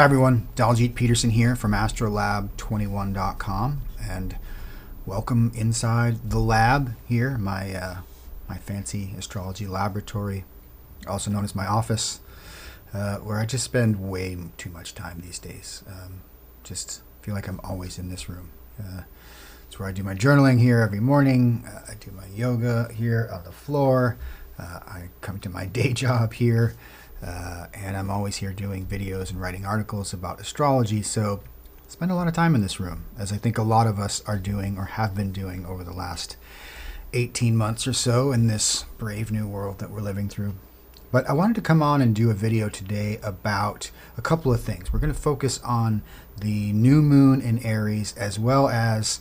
Hi everyone, Daljeet Peterson here from astrolab21.com, and welcome inside the lab here, my fancy astrology laboratory, also known as my office, where I just spend way too much time these days. Just feel like I'm always in this room. It's where I do my journaling here every morning. I do my yoga here on the floor. I come to my day job here. And I'm always here doing videos and writing articles about astrology, so I spend a lot of time in this room, as I think a lot of us are doing or have been doing over the last 18 months or so in this brave new world that we're living through. But I wanted to come on and do a video today about a couple of things. We're going to focus on the new moon in Aries as well as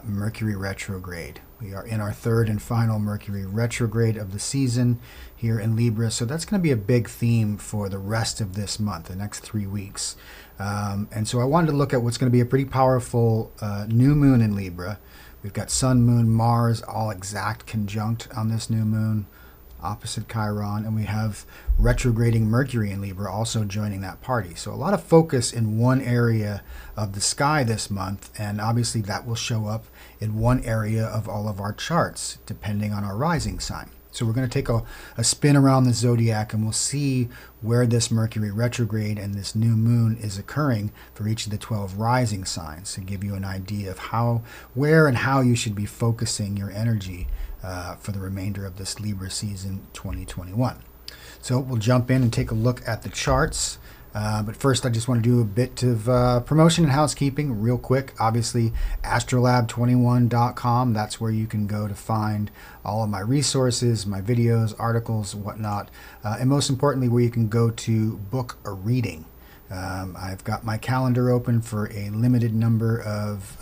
Mercury retrograde. We are in our third and final Mercury retrograde of the season here in Libra, so that's going to be a big theme for the rest of this month, the next 3 weeks. And so I wanted to look at what's going to be a pretty powerful new moon in Libra. We've got Sun, Moon, Mars all exact conjunct on this new moon, opposite Chiron, and we have retrograding Mercury in Libra also joining that party. So a lot of focus in one area of the sky this month, and obviously that will show up in one area of all of our charts depending on our rising sign. So we're going to take a spin around the zodiac, and we'll see where this Mercury retrograde and this new moon is occurring for each of the 12 rising signs to give you an idea of where and how you should be focusing your energy for the remainder of this Libra season 2021. So we'll jump in and take a look at the charts. But first, I just want to do a bit of promotion and housekeeping real quick. Obviously, astrolab21.com. That's where you can go to find all of my resources, my videos, articles, whatnot. And most importantly, where you can go to book a reading. I've got my calendar open for a limited number of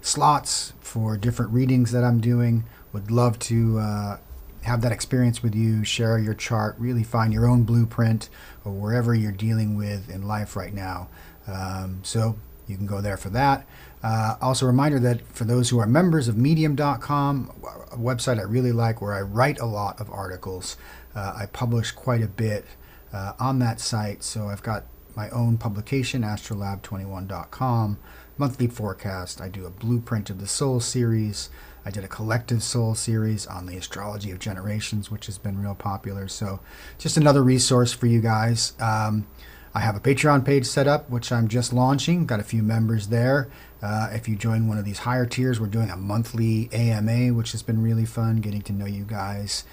slots for different readings that I'm doing. Would love to have that experience with you, share your chart, really find your own blueprint or wherever you're dealing with in life right now. So you can go there for that. Also a reminder that for those who are members of medium.com, a website I really like where I write a lot of articles, I publish quite a bit on that site. So I've got my own publication, astrolab21.com, monthly forecast. I do a blueprint of the soul series. I did a collective soul series on the astrology of generations, which has been real popular. So just another resource for you guys. I have a Patreon page set up, which I'm just launching. Got a few members there. If you join one of these higher tiers, we're doing a monthly AMA, which has been really fun, getting to know you guys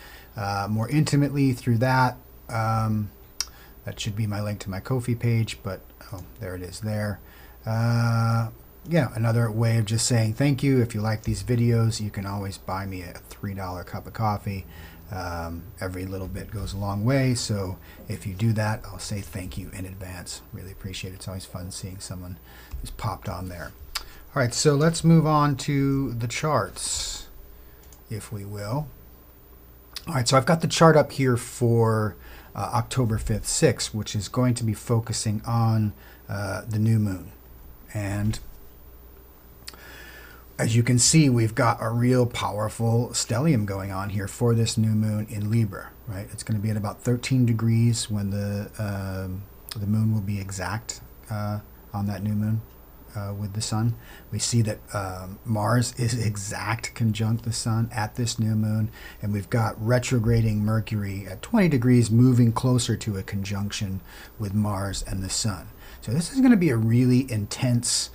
more intimately through that. That should be my link to my Ko-fi page, but oh, there it is there. Yeah, another way of just saying thank you. If you like these videos, you can always buy me a $3 cup of coffee. Every little bit goes a long way, so if you do that, I'll say thank you in advance. Really appreciate it. It's always fun seeing someone who's popped on there. All right, so let's move on to the charts, if we will. All right, so I've got the chart up here for October 5th, 6th, which is going to be focusing on the new moon. And as you can see, we've got a real powerful stellium going on here for this new moon in Libra, right? It's going to be at about 13 degrees when the moon will be exact on that new moon with the sun. We see that Mars is exact conjunct the sun at this new moon, and we've got retrograding Mercury at 20 degrees moving closer to a conjunction with Mars and the sun. So this is going to be a really intense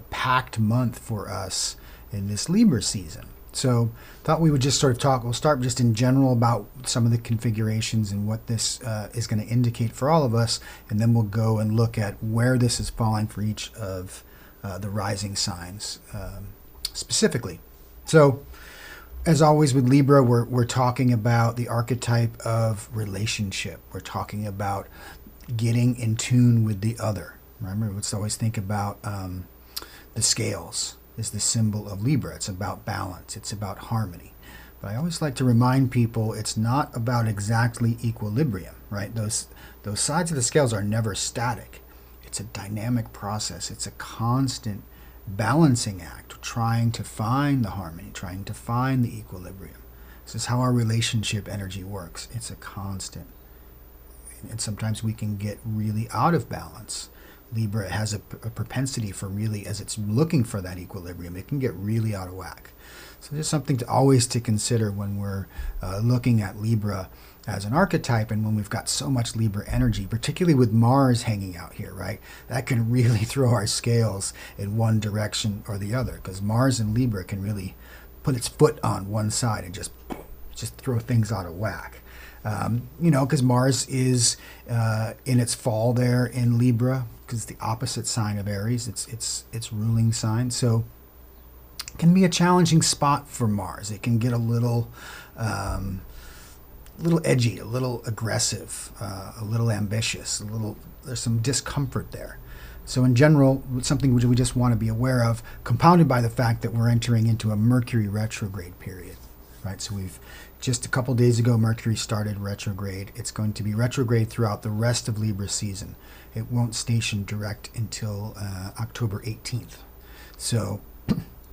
packed month for us in this Libra season. So thought we would just sort of talk, we'll start just in general about some of the configurations and what this is going to indicate for all of us, and then we'll go and look at where this is falling for each of the rising signs specifically. So as always with Libra, we're talking about the archetype of relationship. We're talking about getting in tune with the other. Remember, let's always think about the scales is the symbol of Libra. It's about balance. It's about harmony. But I always like to remind people it's not about exactly equilibrium, right? Those sides of the scales are never static. It's a dynamic process. It's a constant balancing act, trying to find the harmony, trying to find the equilibrium. This is how our relationship energy works. It's a constant. And sometimes we can get really out of balance. Libra has a propensity for really, as it's looking for that equilibrium, it can get really out of whack. So there's something to always to consider when we're looking at Libra as an archetype, and when we've got so much Libra energy, particularly with Mars hanging out here, right? That can really throw our scales in one direction or the other, because Mars and Libra can really put its foot on one side and just throw things out of whack. Because Mars is in its fall there in Libra, because it's the opposite sign of Aries. It's ruling sign, so it can be a challenging spot for Mars. It can get a little edgy, a little aggressive, a little ambitious, there's some discomfort there. So in general, something which we just want to be aware of, compounded by the fact that we're entering into a Mercury retrograde period, right? So we've just a couple days ago, Mercury started retrograde. It's going to be retrograde throughout the rest of Libra season. It won't station direct until October 18th. So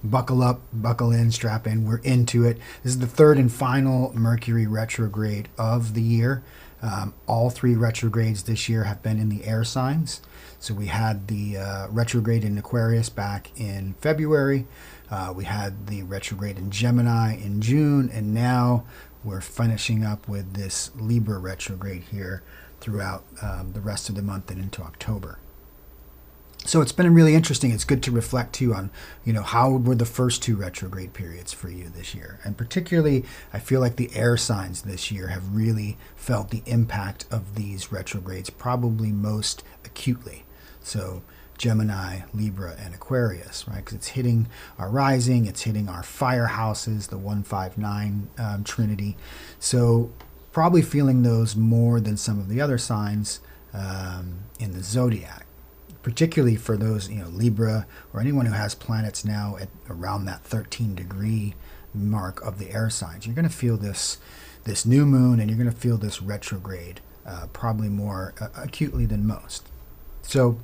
buckle up, buckle in, strap in. We're into it. This is the third and final Mercury retrograde of the year. All three retrogrades this year have been in the air signs. So we had the retrograde in Aquarius back in February. We had the retrograde in Gemini in June, and now we're finishing up with this Libra retrograde here throughout the rest of the month and into October. So it's been really interesting. It's good to reflect too on, how were the first two retrograde periods for you this year? And particularly, I feel like the air signs this year have really felt the impact of these retrogrades probably most acutely. So Gemini, Libra, and Aquarius, right? Because it's hitting our rising, it's hitting our fire houses, the 159 trinity. So probably feeling those more than some of the other signs in the zodiac. Particularly for those, Libra or anyone who has planets now at around that 13-degree mark of the air signs. You're going to feel this new moon, and you're going to feel this retrograde probably more acutely than most. So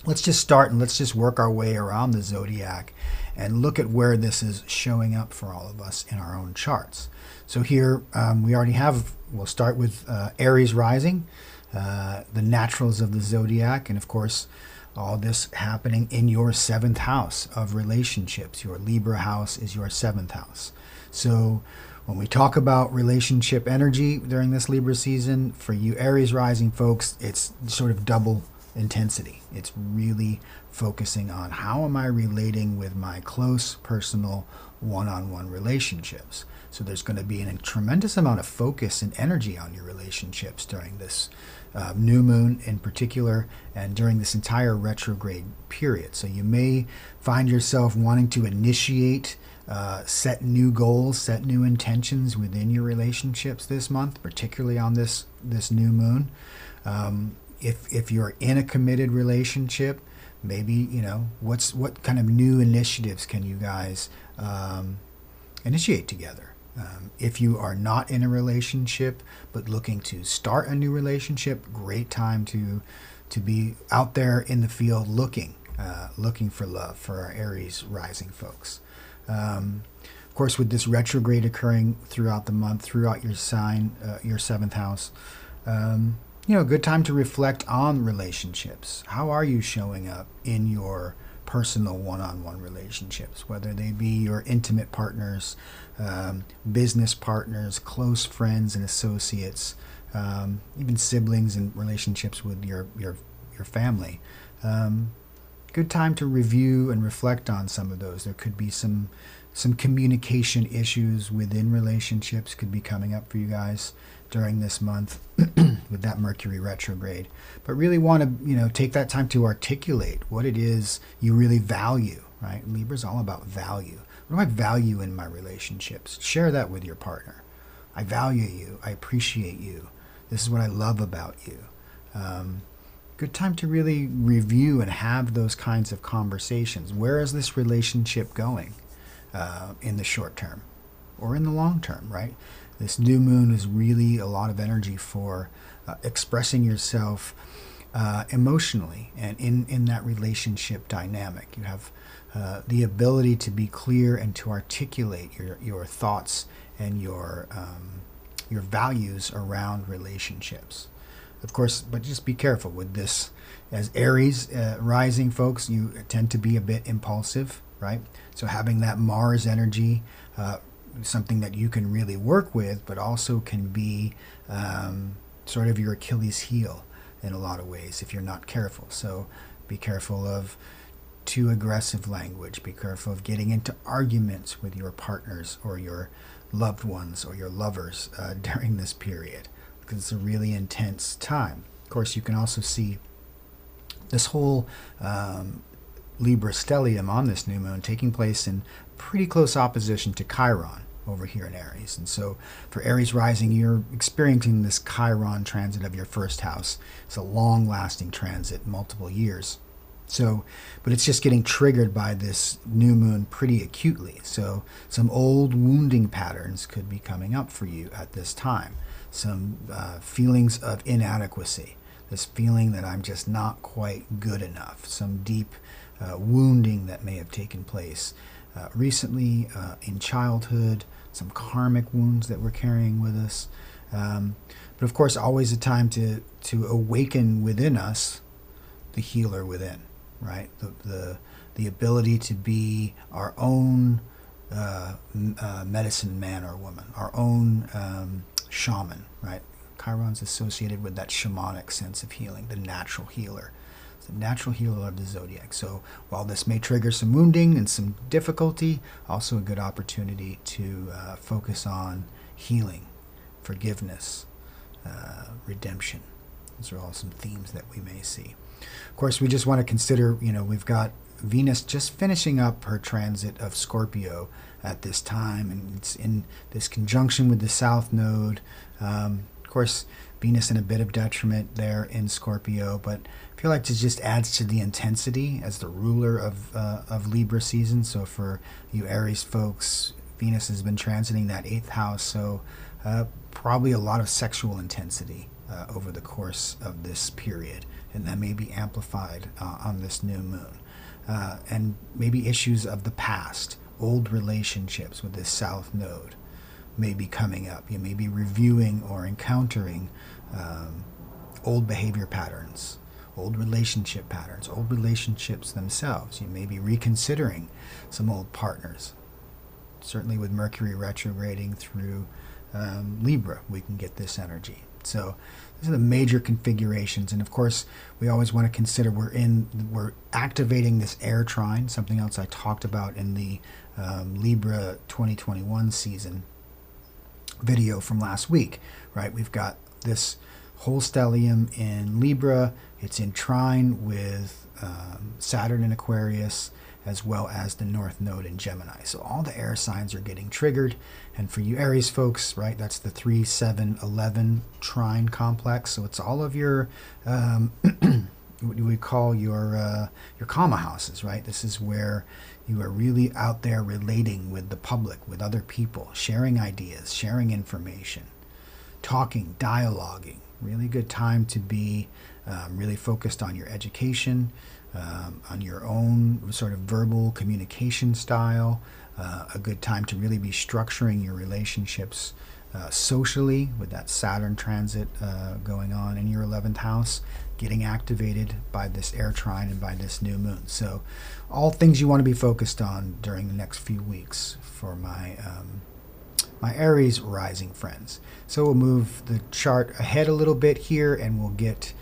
let's just start and let's just work our way around the zodiac and look at where this is showing up for all of us in our own charts. So here we'll start with Aries rising. The naturals of the zodiac, and of course all this happening in your 7th house of relationships. Your Libra house is your 7th house. So when we talk about relationship energy during this Libra season, for you Aries rising folks, it's sort of double intensity. It's really focusing on how am I relating with my close personal one-on-one relationships. So there's going to be a tremendous amount of focus and energy on your relationships during this new moon in particular, and during this entire retrograde period. So you may find yourself wanting to initiate, set new goals, set new intentions within your relationships this month, particularly on this new moon. If you're in a committed relationship, maybe, what kind of new initiatives can you guys initiate together? If you are not in a relationship but looking to start a new relationship, great time to be out there in the field looking for love for our Aries rising folks. Of course, with this retrograde occurring throughout the month, throughout your sign, your 7th house, good time to reflect on relationships. How are you showing up in your personal one-on-one relationships, whether they be your intimate partners, business partners, close friends and associates, even siblings and relationships with your family. Good time to review and reflect on some of those. There could be some communication issues within relationships could be coming up for you guys during this month with that Mercury retrograde. But really want to, take that time to articulate what it is you really value, right? Libra's all about value. What do I value in my relationships? Share that with your partner. I value you. I appreciate you. This is what I love about you. Good time to really review and have those kinds of conversations. Where is this relationship going in the short term or in the long term, right? This new moon is really a lot of energy for expressing yourself emotionally and in that relationship dynamic. You have the ability to be clear and to articulate your thoughts and your values around relationships. Of course, but just be careful with this. As Aries rising folks, you tend to be a bit impulsive, right? So having that Mars energy, something that you can really work with, but also can be sort of your Achilles heel in a lot of ways if you're not careful. So be careful of too aggressive language. Be careful of getting into arguments with your partners or your loved ones or your lovers during this period, because it's a really intense time. Of course, you can also see this whole Libra stellium on this new moon taking place in pretty close opposition to Chiron over here in Aries. And so for Aries rising, you're experiencing this Chiron transit of your first house. It's a long-lasting transit, multiple years. So, but it's just getting triggered by this new moon pretty acutely. So some old wounding patterns could be coming up for you at this time. Some feelings of inadequacy, this feeling that I'm just not quite good enough, some deep wounding that may have taken place recently in childhood, some karmic wounds that we're carrying with us. But of course, always a time to awaken within us the healer within, right? The ability to be our own medicine man or woman, our own shaman, right? Chiron's associated with that shamanic sense of healing, the natural healer. It's the natural healer of the zodiac. So while this may trigger some wounding and some difficulty, also a good opportunity to focus on healing, forgiveness, redemption. Those are all some themes that we may see. Of course, we just want to consider, we've got Venus just finishing up her transit of Scorpio at this time, and it's in this conjunction with the South Node. Of course, Venus in a bit of detriment there in Scorpio, but I feel like it just adds to the intensity as the ruler of Libra season. So for you Aries folks, Venus has been transiting that 8th house, so probably a lot of sexual intensity over the course of this period, and that may be amplified on this new moon. And maybe issues of the past, old relationships with this South Node may be coming up. You may be reviewing or encountering old behavior patterns, old relationship patterns, old relationships themselves. You may be reconsidering some old partners. Certainly with Mercury retrograding through Libra, we can get this energy. So these are the major configurations, and of course we always want to consider we're activating this air trine, something else I talked about in the Libra 2021 season video from last week, right? We've got this whole stellium in Libra. It's in trine with Saturn in Aquarius, as well as the North Node in Gemini. So all the air signs are getting triggered. And for you Aries folks, right, that's the 3, 7, 11 trine complex. So it's all of your, what do we call your karma houses, right? This is where you are really out there relating with the public, with other people, sharing ideas, sharing information, talking, dialoguing. Really good time to be really focused on your education, on your own sort of verbal communication style, a good time to really be structuring your relationships socially with that Saturn transit going on in your 11th house, getting activated by this air trine and by this new moon. So all things you want to be focused on during the next few weeks for my Aries rising friends. So we'll move the chart ahead a little bit here, and we'll get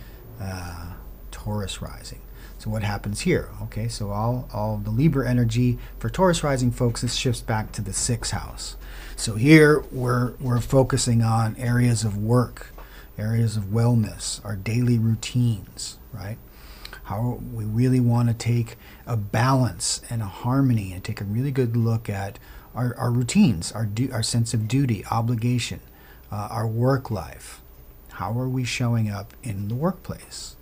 Taurus rising. So what happens here? Okay, so all the Libra energy for Taurus rising folks, this shifts back to the 6th house. So here we're focusing on areas of work, areas of wellness, our daily routines, right? How we really want to take a balance and a harmony and take a really good look at our routines, our sense of duty, obligation, our work life. How are we showing up in the workplace?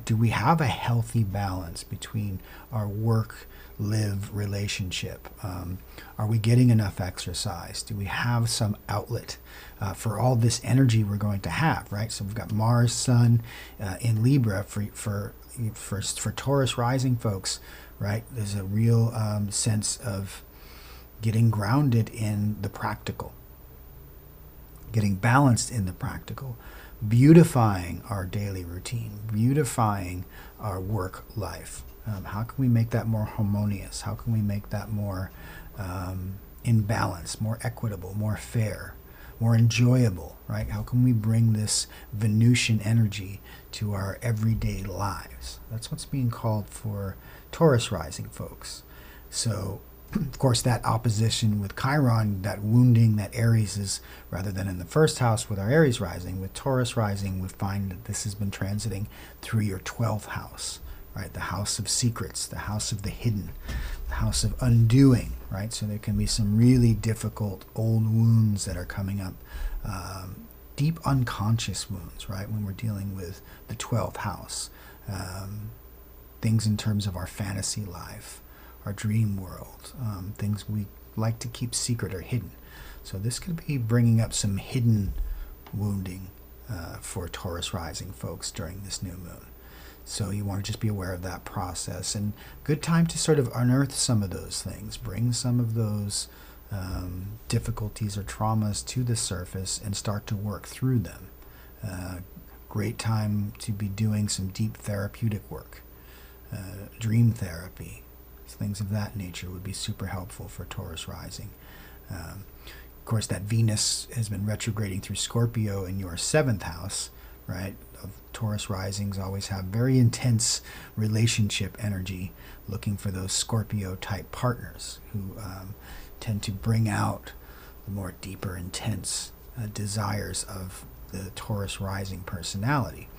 Do we have a healthy balance between our work-live relationship? Are we getting enough exercise? Do we have some outlet for all this energy we're going to have, right? So we've got Mars, Sun in Libra for Taurus rising folks, right? There's a real sense of getting grounded in the practical, getting balanced in the practical, beautifying our daily routine, beautifying our work life. How can we make that more harmonious? How can we make that more in balance, more equitable, more fair, more enjoyable, right? How can we bring this Venusian energy to our everyday lives? That's what's being called for Taurus rising folks. So, of course, that opposition with Chiron, that wounding that Aries is, rather than in the first house with our Aries rising, with Taurus rising, we find that this has been transiting through your 12th house, right? The house of secrets, the house of the hidden, the house of undoing, right? So there can be some really difficult old wounds that are coming up, deep unconscious wounds, right? When we're dealing with the 12th house, things in terms of our fantasy life, our dream world, things we like to keep secret or hidden. So this could be bringing up some hidden wounding for Taurus rising folks during this new moon. So you want to just be aware of that process, and good time to sort of unearth some of those things, bring some of those difficulties or traumas to the surface and start to work through them. Great time to be doing some deep therapeutic work, dream therapy, things of that nature would be super helpful for Taurus rising. Of course, that Venus has been retrograding through Scorpio in your 7th house, right? Of Taurus risings always have very intense relationship energy, looking for those Scorpio type partners who tend to bring out the more deeper, intense desires of the Taurus rising personality.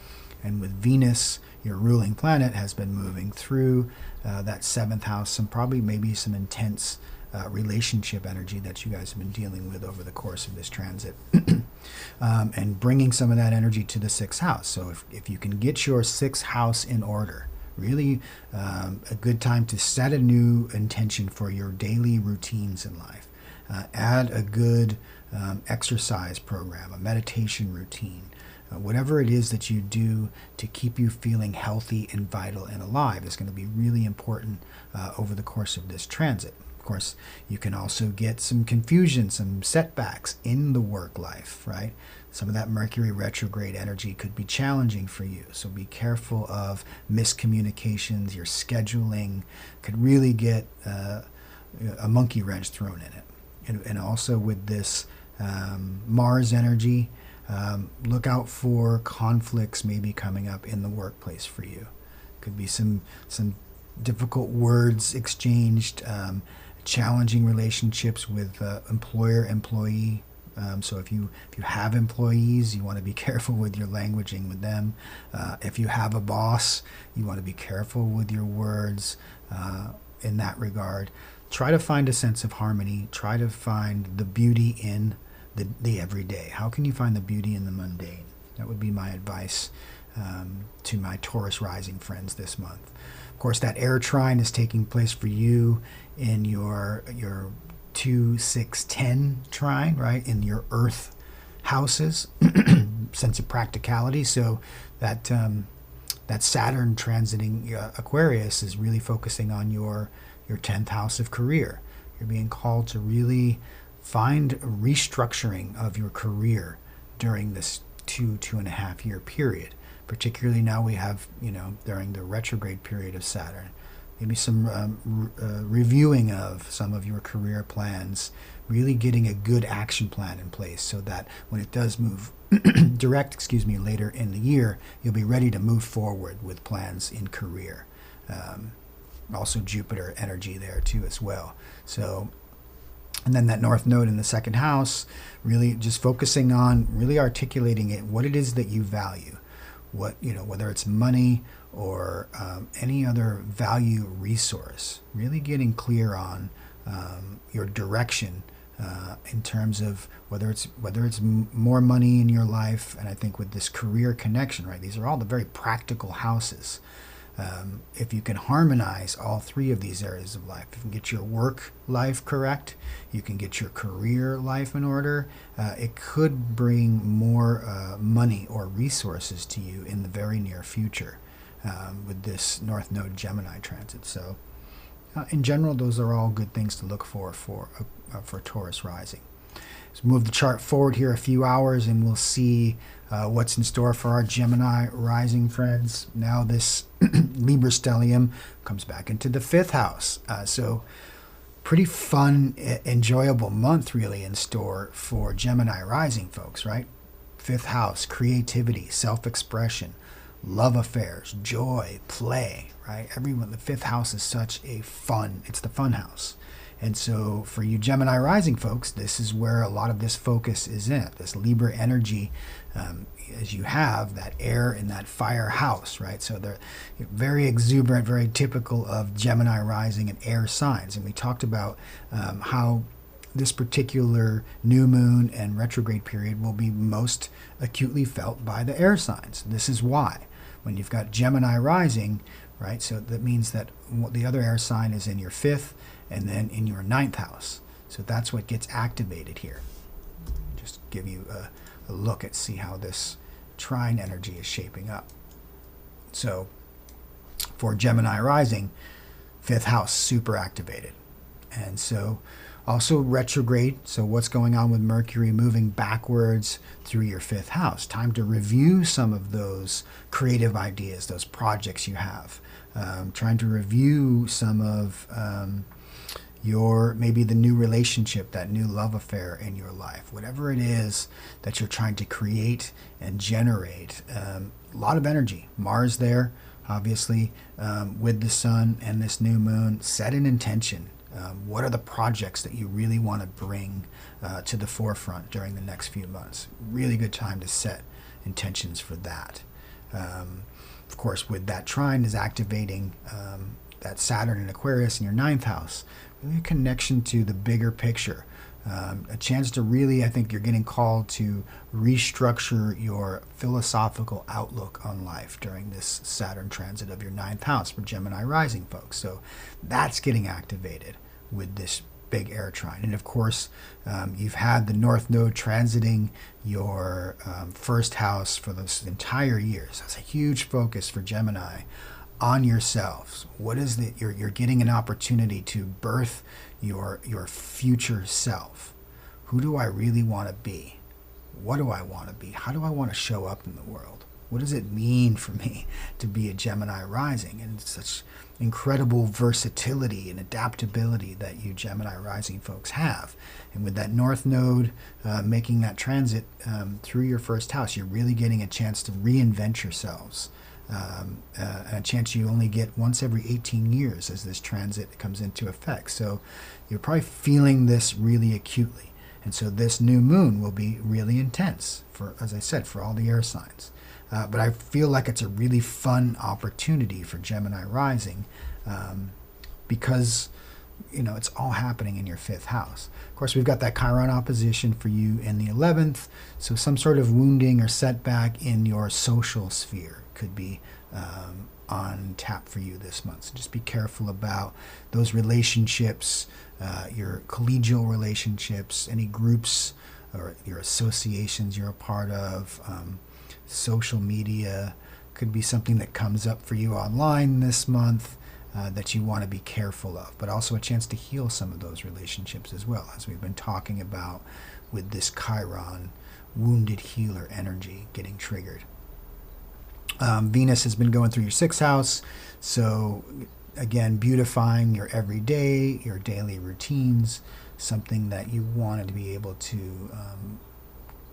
And with Venus, your ruling planet, has been moving through that 7th house, some probably maybe some intense relationship energy that you guys have been dealing with over the course of this transit. And bringing some of that energy to the 6th house. So if you can get your 6th house in order, really a good time to set a new intention for your daily routines in life. Add a good exercise program, a meditation routine, whatever it is that you do to keep you feeling healthy and vital and alive is going to be really important over the course of this transit. Of course, you can also get some confusion, some setbacks in the work life, right? Some of that Mercury retrograde energy could be challenging for you. So be careful of miscommunications. Your scheduling could really get a monkey wrench thrown in it. And also with this Mars energy, look out for conflicts maybe coming up in the workplace for you. Could be some difficult words exchanged, challenging relationships with employer-employee. So if you have employees, you want to be careful with your languaging with them. If you have a boss, you want to be careful with your words in that regard. Try to find a sense of harmony. Try to find the beauty in the everyday. How can you find the beauty in the mundane? That would be my advice to my Taurus rising friends this month. Of course, that air trine is taking place for you in your 2, 6, 10 trine, right? In your earth houses, sense of practicality. So that Saturn transiting Aquarius is really focusing on your 10th house of career. You're being called to really find restructuring of your career during this 2.5 year period. Particularly now we have, during the retrograde period of Saturn, maybe some reviewing of some of your career plans, really getting a good action plan in place so that when it does move direct, later in the year, you'll be ready to move forward with plans in career. Also Jupiter energy there too as well. So, and then that North Node in the 2nd house, really just focusing on really articulating it, what it is that you value. What, whether it's money or any other value resource, really getting clear on your direction in terms of whether it's more money in your life. And I think with this career connection, right, these are all the very practical houses. If you can harmonize all 3 of these areas of life, you can get your work life correct, you can get your career life in order, it could bring more money or resources to you in the very near future with this North Node Gemini transit. So in general, those are all good things to look for Taurus rising. Let's move the chart forward here a few hours and we'll see what's in store for our Gemini rising friends. Now this Libra stellium comes back into the 5th house. So pretty fun, enjoyable month really in store for Gemini rising folks, right? 5th house, creativity, self-expression, love affairs, joy, play, right? Everyone, the 5th house is such a fun, it's the fun house. And so for you Gemini rising folks, this is where a lot of this focus is in, this Libra energy, as you have that air in that fire house, right? So they're very exuberant, very typical of Gemini rising and air signs. And we talked about how this particular new moon and retrograde period will be most acutely felt by the air signs. This is why. When you've got Gemini rising, right? So that means that the other air sign is in your 5th and then in your 9th house. So that's what gets activated here. Just give you a look at see how this trine energy is shaping up. So for Gemini rising, 5th house super activated. And so also retrograde, so what's going on with Mercury moving backwards through your 5th house. Time to review some of those creative ideas, those projects you have. Trying to review some of your, maybe the new relationship, that new love affair in your life. Whatever it is that you're trying to create and generate. A lot of energy. Mars there, obviously, with the sun and this new moon. Set an intention. What are the projects that you really want to bring to the forefront during the next few months? Really good time to set intentions for that. Of course, with that trine is activating that Saturn and Aquarius in your 9th house. Really a connection to the bigger picture. A chance to really, I think you're getting called to restructure your philosophical outlook on life during this Saturn transit of your 9th house for Gemini rising folks. So that's getting activated with this big air trine. And of course, you've had the North Node transiting your 1st house for this entire year. So it's a huge focus for Gemini on yourselves. What is it? You're getting an opportunity to birth your future self. Who do I really want to be? What do I want to be? How do I want to show up in the world? What does it mean for me to be a Gemini rising? And such incredible versatility and adaptability that you Gemini rising folks have. And with that North Node making that transit through your 1st house, you're really getting a chance to reinvent yourselves. A chance you only get once every 18 years as this transit comes into effect. So you're probably feeling this really acutely. And so this new moon will be really intense for, as I said, for all the air signs. But I feel like it's a really fun opportunity for Gemini rising because, you know, it's all happening in your 5th house. Of course, we've got that Chiron opposition for you in the 11th. So some sort of wounding or setback in your social sphere could be on tap for you this month. So just be careful about those relationships, your collegial relationships, any groups or your associations you're a part of. Social media could be something that comes up for you online this month that you want to be careful of, but also a chance to heal some of those relationships as well, as we've been talking about with this Chiron wounded healer energy getting triggered. Venus has been going through your 6th house, so again, beautifying your everyday, your daily routines, something that you wanted to be able to,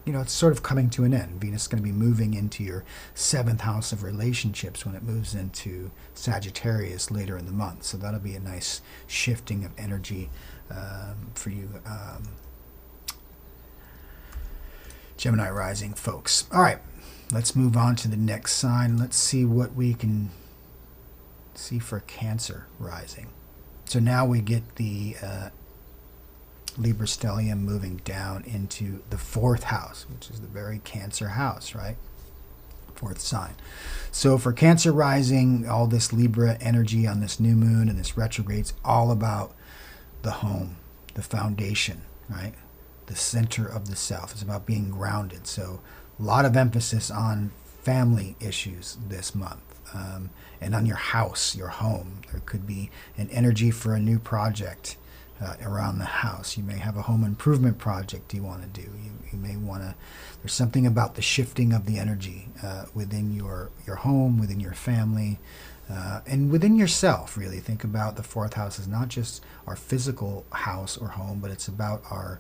it's sort of coming to an end. Venus is going to be moving into your 7th house of relationships when it moves into Sagittarius later in the month. So that'll be a nice shifting of energy for you Gemini rising folks. All right, let's move on to the next sign. Let's see what we can see for Cancer rising. So now we get the Libra stellium moving down into the 4th house, which is the very Cancer house, right? 4th sign. So for Cancer rising, all this Libra energy on this new moon and this retrograde's all about the home, the foundation, right? The center of the self. It's about being grounded. So a lot of emphasis on family issues this month. And on your house, your home. There could be an energy for a new project around the house. You may have a home improvement project you want to do. You may want to, there's something about the shifting of the energy within your home, within your family, and within yourself, really. Think about the fourth house as not just our physical house or home, but it's about our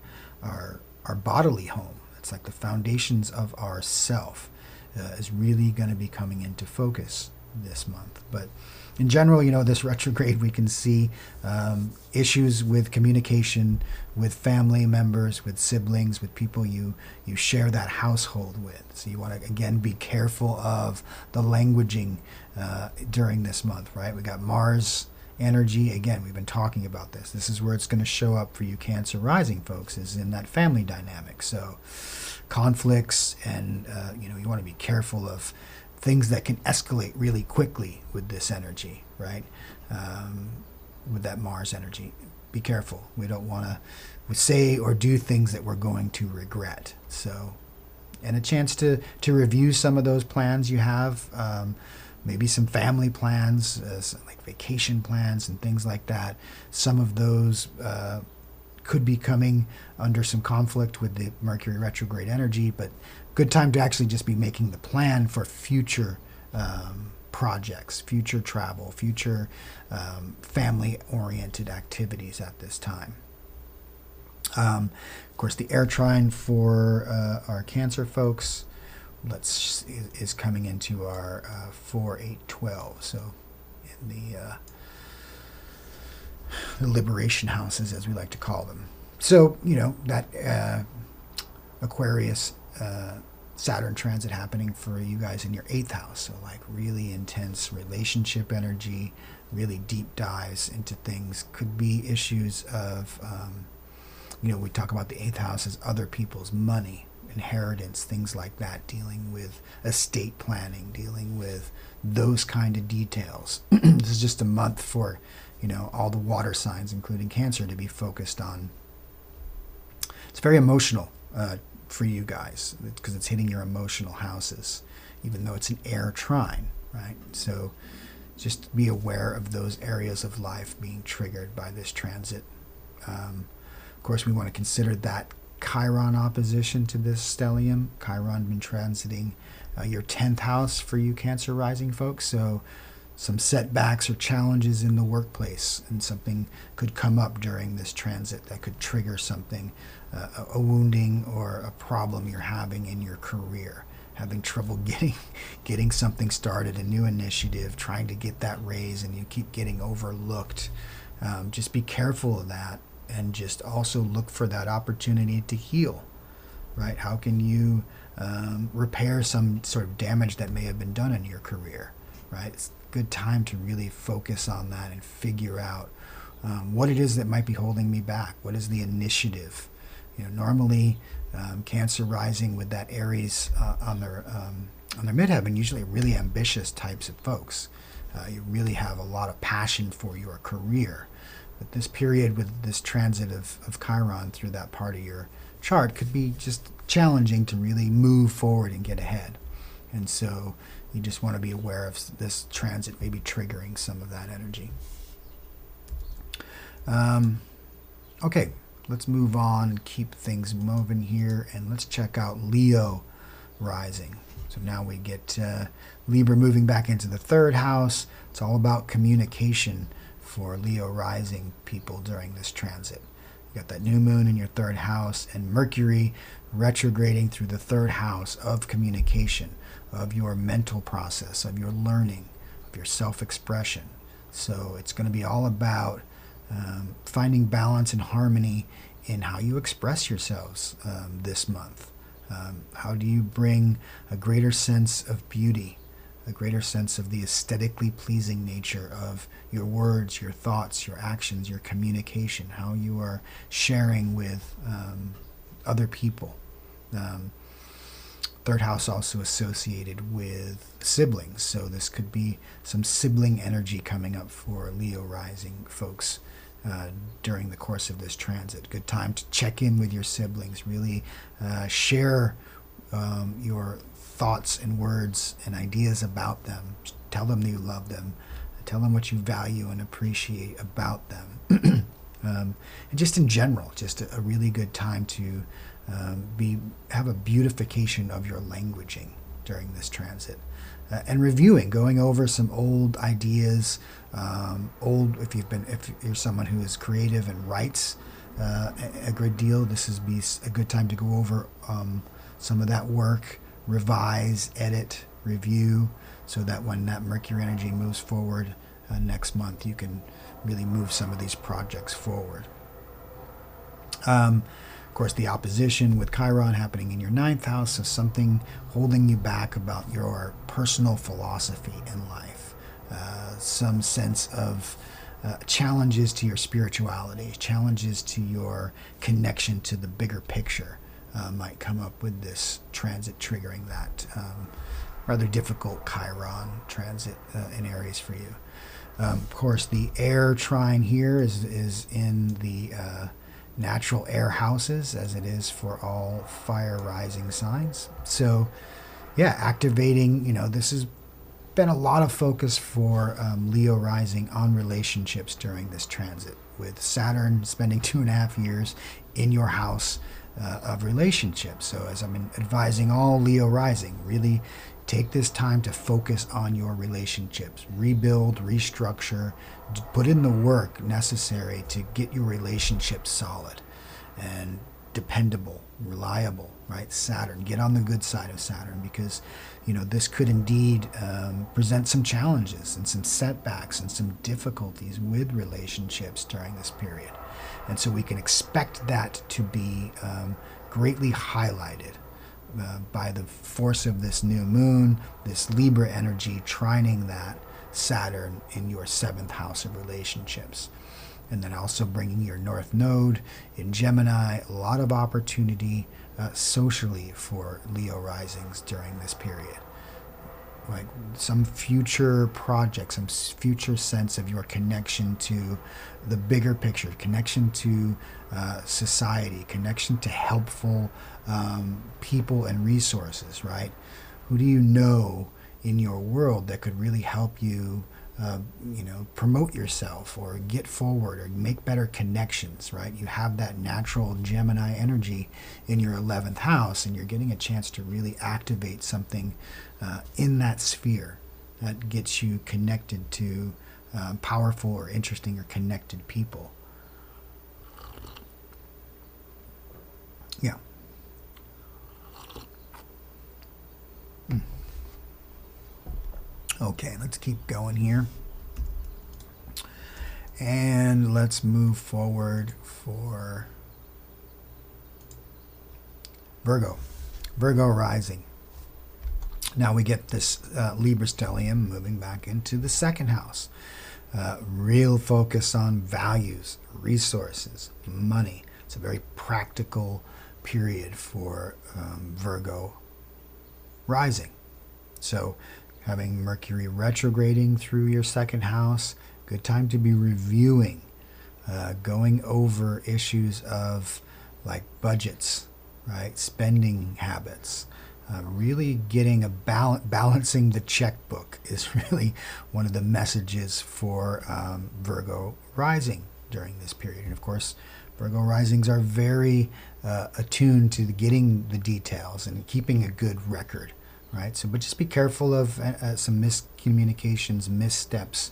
bodily home. It's like the foundations of our self is really going to be coming into focus this month. But in general, this retrograde, we can see issues with communication, with family members, with siblings, with people you share that household with. So you want to, again, be careful of the languaging during this month, right? We got Mars energy. Again, we've been talking about this. This is where it's going to show up for you Cancer rising folks, is in that family dynamic. So conflicts and, you want to be careful of things that can escalate really quickly with this energy, right? With that Mars energy. Be careful. We don't want to say or do things that we're going to regret. So, and a chance to review some of those plans you have, maybe some family plans, like vacation plans and things like that. Some of those could be coming under some conflict with the Mercury retrograde energy, but good time to actually just be making the plan for future projects, future travel, future family-oriented activities at this time. Of course, the air trine for our Cancer folks is coming into our 4, 8, 12. So in the liberation houses, as we like to call them. So, that Aquarius Saturn transit happening for you guys in your 8th house. So like really intense relationship energy, really deep dives into things. Could be issues of, we talk about the 8th house as other people's money, inheritance, things like that, dealing with estate planning, dealing with those kind of details. This is just a month for, all the water signs, including Cancer, to be focused on. It's very emotional for you guys because it's hitting your emotional houses, even though it's an air trine, right? So just be aware of those areas of life being triggered by this transit. Of course, we want to consider that Chiron opposition to this stellium. Chiron been transiting your 10th house for you Cancer rising folks. So some setbacks or challenges in the workplace, and something could come up during this transit that could trigger something, a wounding or a problem you're having in your career, having trouble getting something started, a new initiative, trying to get that raise, and you keep getting overlooked. Just be careful of that, and just also look for that opportunity to heal, right? How can you repair some sort of damage that may have been done in your career, right? It's a good time to really focus on that and figure out what it is that might be holding me back. What is the initiative? Normally Cancer rising with that Aries on their midheaven, usually really ambitious types of folks. You really have a lot of passion for your career. But this period with this transit of Chiron through that part of your chart could be just challenging to really move forward and get ahead. And so you just want to be aware of this transit maybe triggering some of that energy. Okay, let's move on, keep things moving here, and let's check out Leo rising. So now we get Libra moving back into the 3rd house. It's all about communication for Leo rising people during this transit. You got that new moon in your 3rd house, and Mercury retrograding through the 3rd house of communication, of your mental process, of your learning, of your self-expression. So it's going to be all about finding balance and harmony in how you express yourselves this month. How do you bring a greater sense of beauty, a greater sense of the aesthetically pleasing nature of your words, your thoughts, your actions, your communication, how you are sharing with other people. 3rd house also associated with siblings, so this could be some sibling energy coming up for Leo rising folks during the course of this transit. Good time to check in with your siblings, really share your thoughts and words and ideas about them. Tell them that you love them. Tell them what you value and appreciate about them. And just in general, just a really good time to have a beautification of your languaging during this transit. And reviewing, going over some old ideas, if you're someone who is creative and writes a good deal, this is be a good time to go over some of that work, revise, edit, review, so that when that Mercury energy moves forward next month, you can really move some of these projects forward. Of course, the opposition with Chiron happening in your 9th house, so something holding you back about your personal philosophy in life. Some sense of challenges to your spirituality, challenges to your connection to the bigger picture might come up with this transit, triggering that rather difficult Chiron transit in Aries for you. Of course, the air trine here is in the natural air houses, as it is for all fire rising signs. So, yeah, activating, this has been a lot of focus for Leo rising on relationships during this transit, with Saturn spending 2.5 years in your house of relationships. So as I'm advising all Leo rising, really take this time to focus on your relationships, rebuild, restructure, put in the work necessary to get your relationships solid and dependable, reliable, right? Saturn, get on the good side of Saturn, because this could indeed present some challenges and some setbacks and some difficulties with relationships during this period. And so we can expect that to be greatly highlighted by the force of this new moon, this Libra energy trining that Saturn in your 7th house of relationships. And then also bringing your North Node in Gemini, a lot of opportunity socially for Leo risings during this period. Like some future project, some future sense of your connection to the bigger picture, connection to society, connection to helpful people and resources, right? Who do you know in your world that could really help you promote yourself or get forward or make better connections, right? You have that natural Gemini energy in your 11th house, and you're getting a chance to really activate something in that sphere that gets you connected to powerful or interesting or connected people. Yeah. Okay, let's keep going here. And let's move forward for Virgo. Virgo rising. Now we get this Libra stellium moving back into the 2nd house. Real focus on values, resources, money. It's a very practical period for Virgo rising. So having Mercury retrograding through your 2nd house, good time to be reviewing, going over issues of like budgets, right? Spending habits, really getting a balancing the checkbook is really one of the messages for Virgo rising during this period. And of course, Virgo risings are very attuned to getting the details and keeping a good record. Right, so but just be careful of some miscommunications, missteps,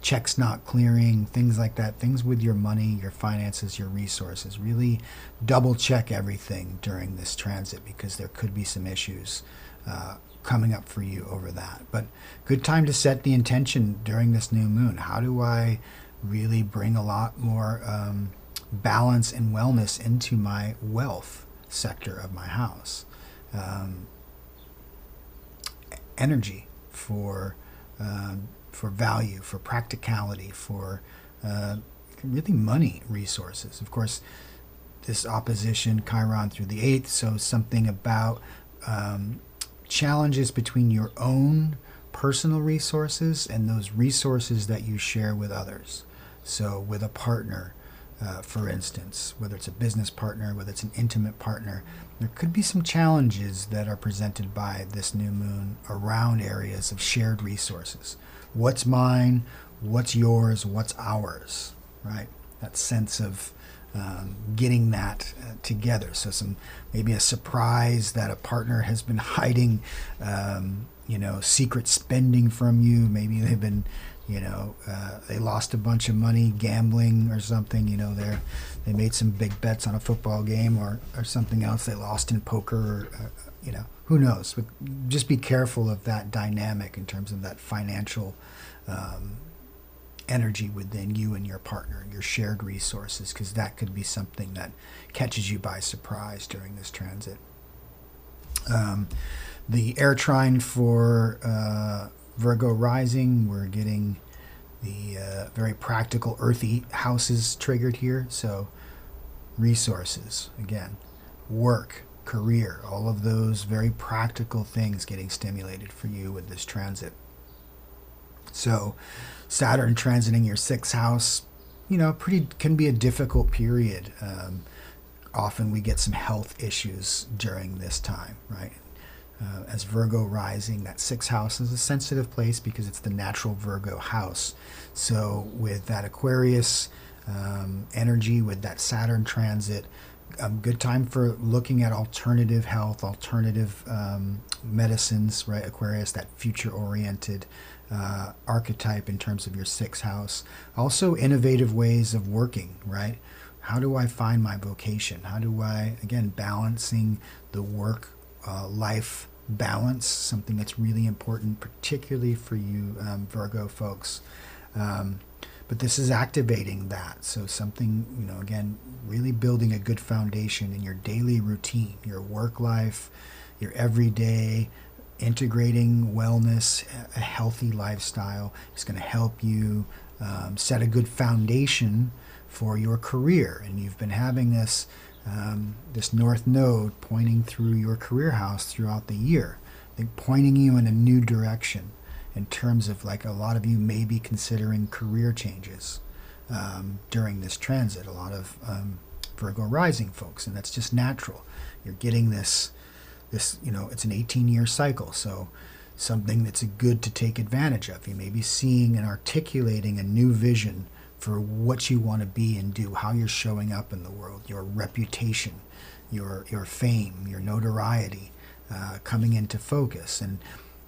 checks not clearing, things like that, things with your money, your finances, your resources. Really double check everything during this transit, because there could be some issues coming up for you over that. But good time to set the intention during this new moon. How do I really bring a lot more balance and wellness into my wealth sector of my house? Energy for value, for practicality, for really money resources. Of course, this opposition, Chiron through the 8th, so something about challenges between your own personal resources and those resources that you share with others. So with a partner, for instance, whether it's a business partner, whether it's an intimate partner, there could be some challenges that are presented by this new moon around areas of shared resources. What's mine? What's yours? What's ours? Right? that sense of getting that together. So maybe a surprise that a partner has been hiding, secret spending from you. Maybe they've been, they lost a bunch of money gambling or something. They made some big bets on a football game or something else they lost in poker. Or, who knows? But just be careful of that dynamic in terms of that financial energy within you and your partner, your shared resources, because that could be something that catches you by surprise during this transit. The air trine for Virgo rising, we're getting the very practical earthy houses triggered here. So resources, again, work, career, all of those very practical things getting stimulated for you with this transit. So Saturn transiting your 6th house, can be a difficult period. Often we get some health issues during this time, right? As Virgo rising, that 6th house is a sensitive place because it's the natural Virgo house. So with that Aquarius energy, with that Saturn transit, good time for looking at alternative health, alternative medicines, right? Aquarius, that future-oriented archetype in terms of your 6th house. Also innovative ways of working, right? How do I find my vocation? How do I, again, balancing the work life balance, something that's really important, particularly for you Virgo folks. But this is activating that. So something, again, really building a good foundation in your daily routine, your work life, your everyday, integrating wellness, a healthy lifestyle is going to help you set a good foundation for your career. And you've been having this this North Node pointing through your career house throughout the year, I think pointing you in a new direction in terms of, like, a lot of you may be considering career changes during this transit. A lot of Virgo rising folks, and that's just natural. You're getting this, it's an 18-year cycle, so something that's good to take advantage of. You may be seeing and articulating a new vision for what you want to be and do, how you're showing up in the world, your reputation, your fame, your notoriety coming into focus. And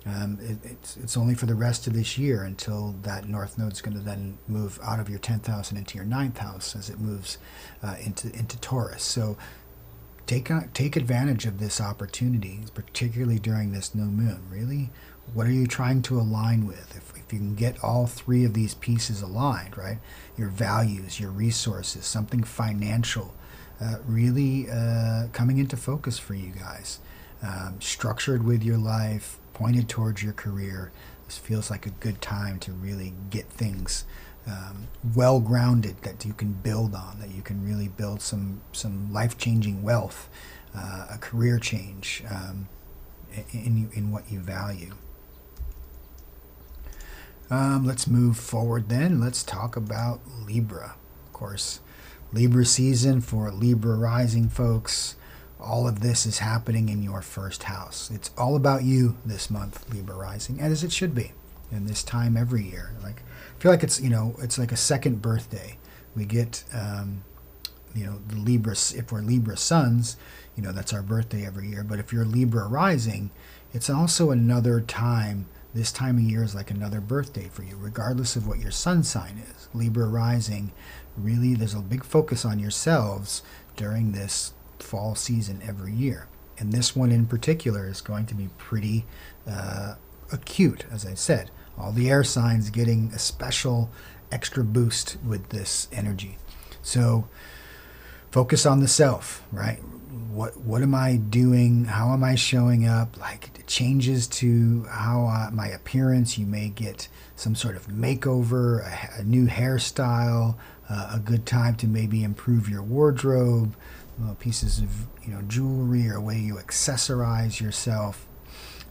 it's only for the rest of this year until that North Node is going to then move out of your 10th house and into your 9th house as it moves into Taurus. So take advantage of this opportunity, particularly during this new moon. Really, what are you trying to align with? If you can get all three of these pieces aligned, right? Your values, your resources, something financial, really coming into focus for you guys. Structured with your life, pointed towards your career. This feels like a good time to really get things well grounded that you can build on, that you can really build some life-changing wealth, a career change in what you value. Let's move forward then. Let's talk about Libra. Of course, Libra season for Libra rising folks. All of this is happening in your 1st house. It's all about you this month, Libra rising, as it should be. And this time every year, I feel like it's it's like a second birthday. We get the Libra. If we're Libra suns, that's our birthday every year. But if you're Libra rising, it's also another time. This time of year is like another birthday for you, regardless of what your sun sign is. Libra rising, really, there's a big focus on yourselves during this fall season every year. And this one in particular is going to be pretty acute, as I said. All the air signs getting a special extra boost with this energy. So focus on the self, right? What am I doing? How am I showing up? Like changes to how my appearance. You may get some sort of makeover, a new hairstyle, a good time to maybe improve your wardrobe, pieces of jewelry or a way you accessorize yourself,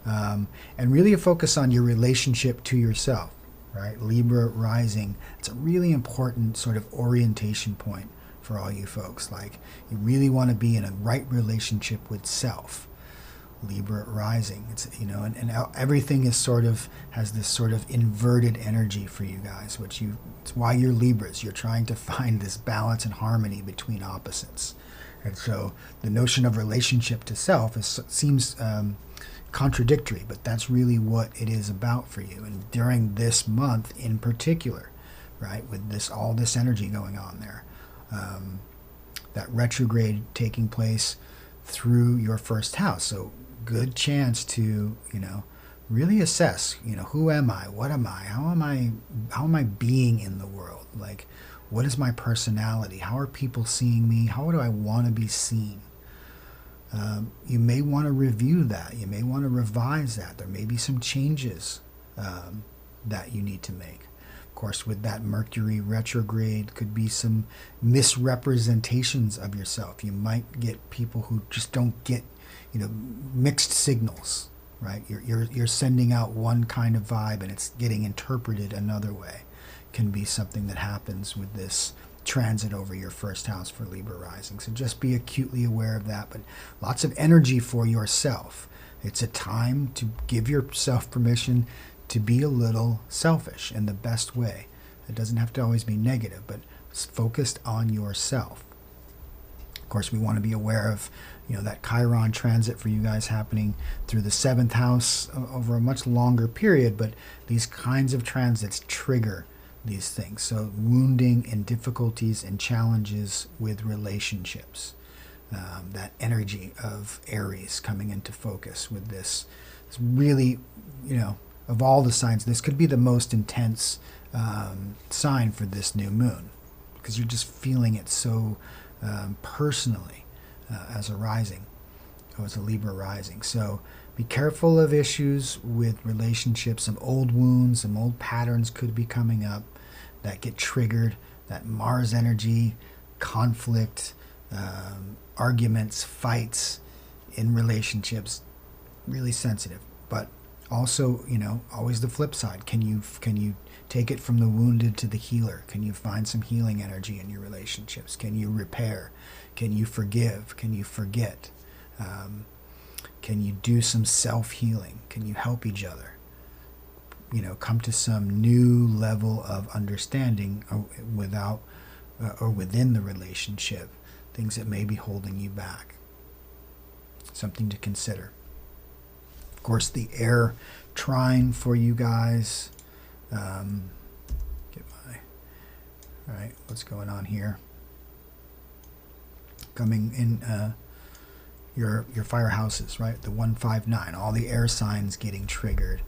and really a focus on your relationship to yourself, right? Libra rising, it's a really important sort of orientation point for all you folks. Like, you really want to be in a right relationship with self. Libra Rising. It's, and everything is sort of, has this sort of inverted energy for you guys, it's why you're Libras. You're trying to find this balance and harmony between opposites. And so the notion of relationship to self seems contradictory, but that's really what it is about for you. And during this month in particular, right, with all this energy going on there, that retrograde taking place through your first house. So good chance to, really assess, who am I? What am I? How am I being in the world? Like, what is my personality? How are people seeing me? How do I want to be seen? You may want to review that. You may want to revise that. There may be some changes that you need to make. Of course, with that Mercury retrograde, could be some misrepresentations of yourself. You might get people who just don't get, mixed signals, right? You're sending out one kind of vibe and it's getting interpreted another way. Can be something that happens with this transit over your first house for Libra Rising. So just be acutely aware of that, but lots of energy for yourself. It's a time to give yourself permission to be a little selfish in the best way. It doesn't have to always be negative, but it's focused on yourself. Of course, we want to be aware of, that Chiron transit for you guys happening through the 7th house over a much longer period, but these kinds of transits trigger these things. So wounding and difficulties and challenges with relationships. That energy of Aries coming into focus with this. It's really, of all the signs, this could be the most intense sign for this new moon, because you're just feeling it so personally as a rising, or as a Libra rising. So be careful of issues with relationships. Some old wounds, some old patterns could be coming up that get triggered. That Mars energy, conflict, arguments, fights in relationships, really sensitive. But also, always the flip side. Can you take it from the wounded to the healer? Can you find some healing energy in your relationships? Can you repair? Can you forgive? Can you forget? Can you do some self-healing? Can you help each other? Come to some new level of understanding or within the relationship, things that may be holding you back. Something to consider. Of course, the air trine for you guys. All right, what's going on here? Coming in your fire houses, right? The 159, all the air signs getting triggered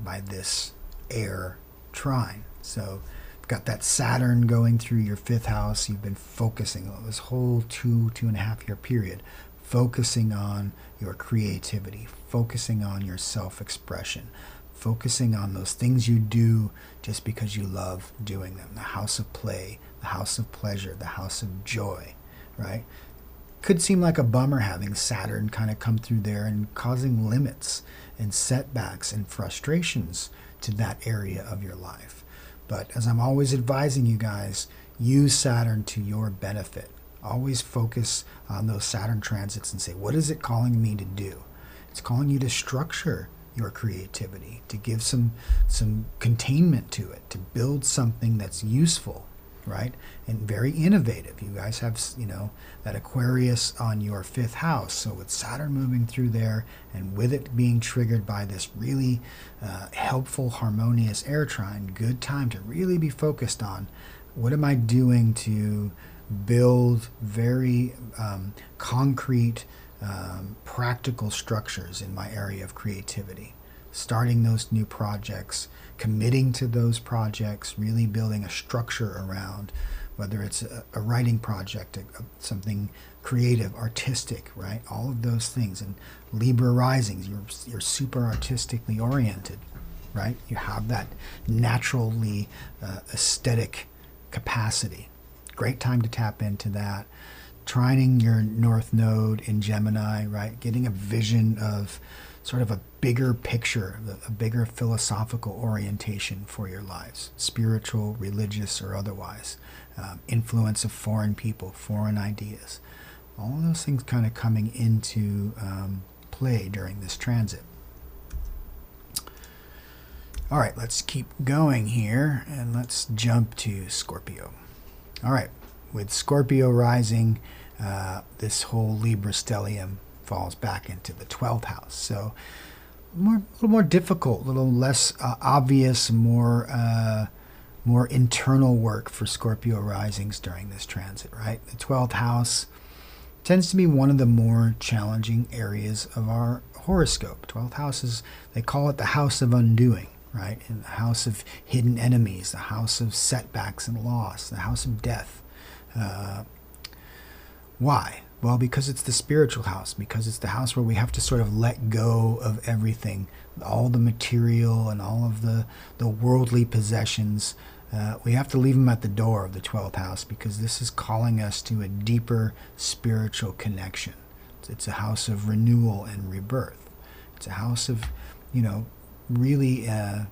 by this air trine. So you've got that Saturn going through your 5th house. You've been focusing on this whole 2.5 year period, focusing on your creativity, focusing on your self-expression, focusing on those things you do just because you love doing them. The house of play, the house of pleasure, the house of joy, right? Could seem like a bummer having Saturn kind of come through there and causing limits and setbacks and frustrations to that area of your life. But as I'm always advising you guys, use Saturn to your benefit. Always focus on those Saturn transits and say, what is it calling me to do? It's calling you to structure your creativity, to give some containment to it, to build something that's useful, right? And very innovative. You guys have, that Aquarius on your 5th house. So with Saturn moving through there and with it being triggered by this really helpful, harmonious air trine, good time to really be focused on what am I doing to build very concrete, practical structures in my area of creativity. Starting those new projects, committing to those projects, really building a structure around, whether it's a writing project, something creative, artistic, right? All of those things. And Libra Risings, you're super artistically oriented, right? You have that naturally aesthetic capacity. Great time to tap into that. Trining your North Node in Gemini, right? Getting a vision of sort of a bigger picture, a bigger philosophical orientation for your lives, spiritual, religious, or otherwise. Influence of foreign people, foreign ideas. All of those things kind of coming into play during this transit. All right, let's keep going here, and let's jump to Scorpio. All right, with Scorpio rising, this whole Libra stellium falls back into the 12th house. So a little more difficult, a little less obvious, more internal work for Scorpio risings during this transit, right? The 12th house tends to be one of the more challenging areas of our horoscope. 12th house is, they call it the house of undoing, right? And the house of hidden enemies, the house of setbacks and loss, the house of death. Why? Well, because it's the spiritual house, because it's the house where we have to sort of let go of everything, all the material and all of the worldly possessions. We have to leave them at the door of the 12th house, because this is calling us to a deeper spiritual connection. It's a house of renewal and rebirth. It's a house of, really, on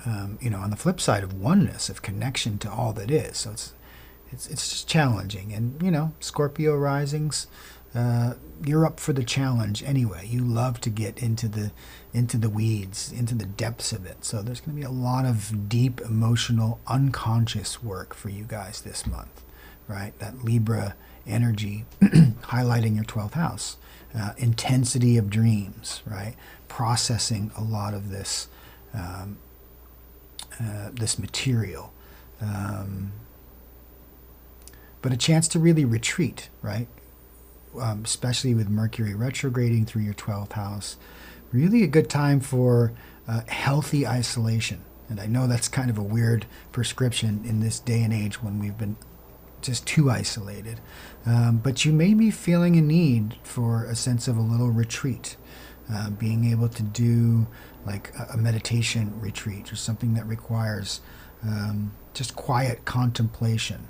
the flip side of oneness, of connection to all that is. So it's just challenging. And, Scorpio risings, you're up for the challenge anyway. You love to get into the weeds, into the depths of it. So there's going to be a lot of deep, emotional, unconscious work for you guys this month, right? That Libra energy highlighting your 12th house. Intensity of dreams, right? Processing a lot of this this material. But a chance to really retreat, right? Especially with Mercury retrograding through your 12th house. Really a good time for healthy isolation. And I know that's kind of a weird prescription in this day and age when we've been just too isolated. But you may be feeling a need for a sense of a little retreat. Being able to do like a meditation retreat or something that requires just quiet contemplation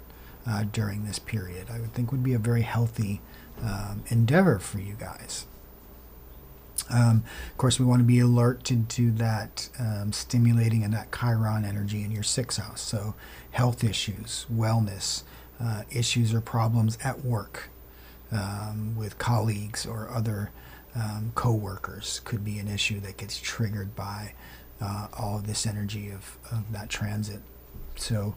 during this period, I would think would be a very healthy endeavor for you guys. Of course, we want to be alert to that stimulating and that Chiron energy in your 6th house. So health issues, wellness, issues or problems at work with colleagues or other co-workers could be an issue that gets triggered by all of this energy of that transit. So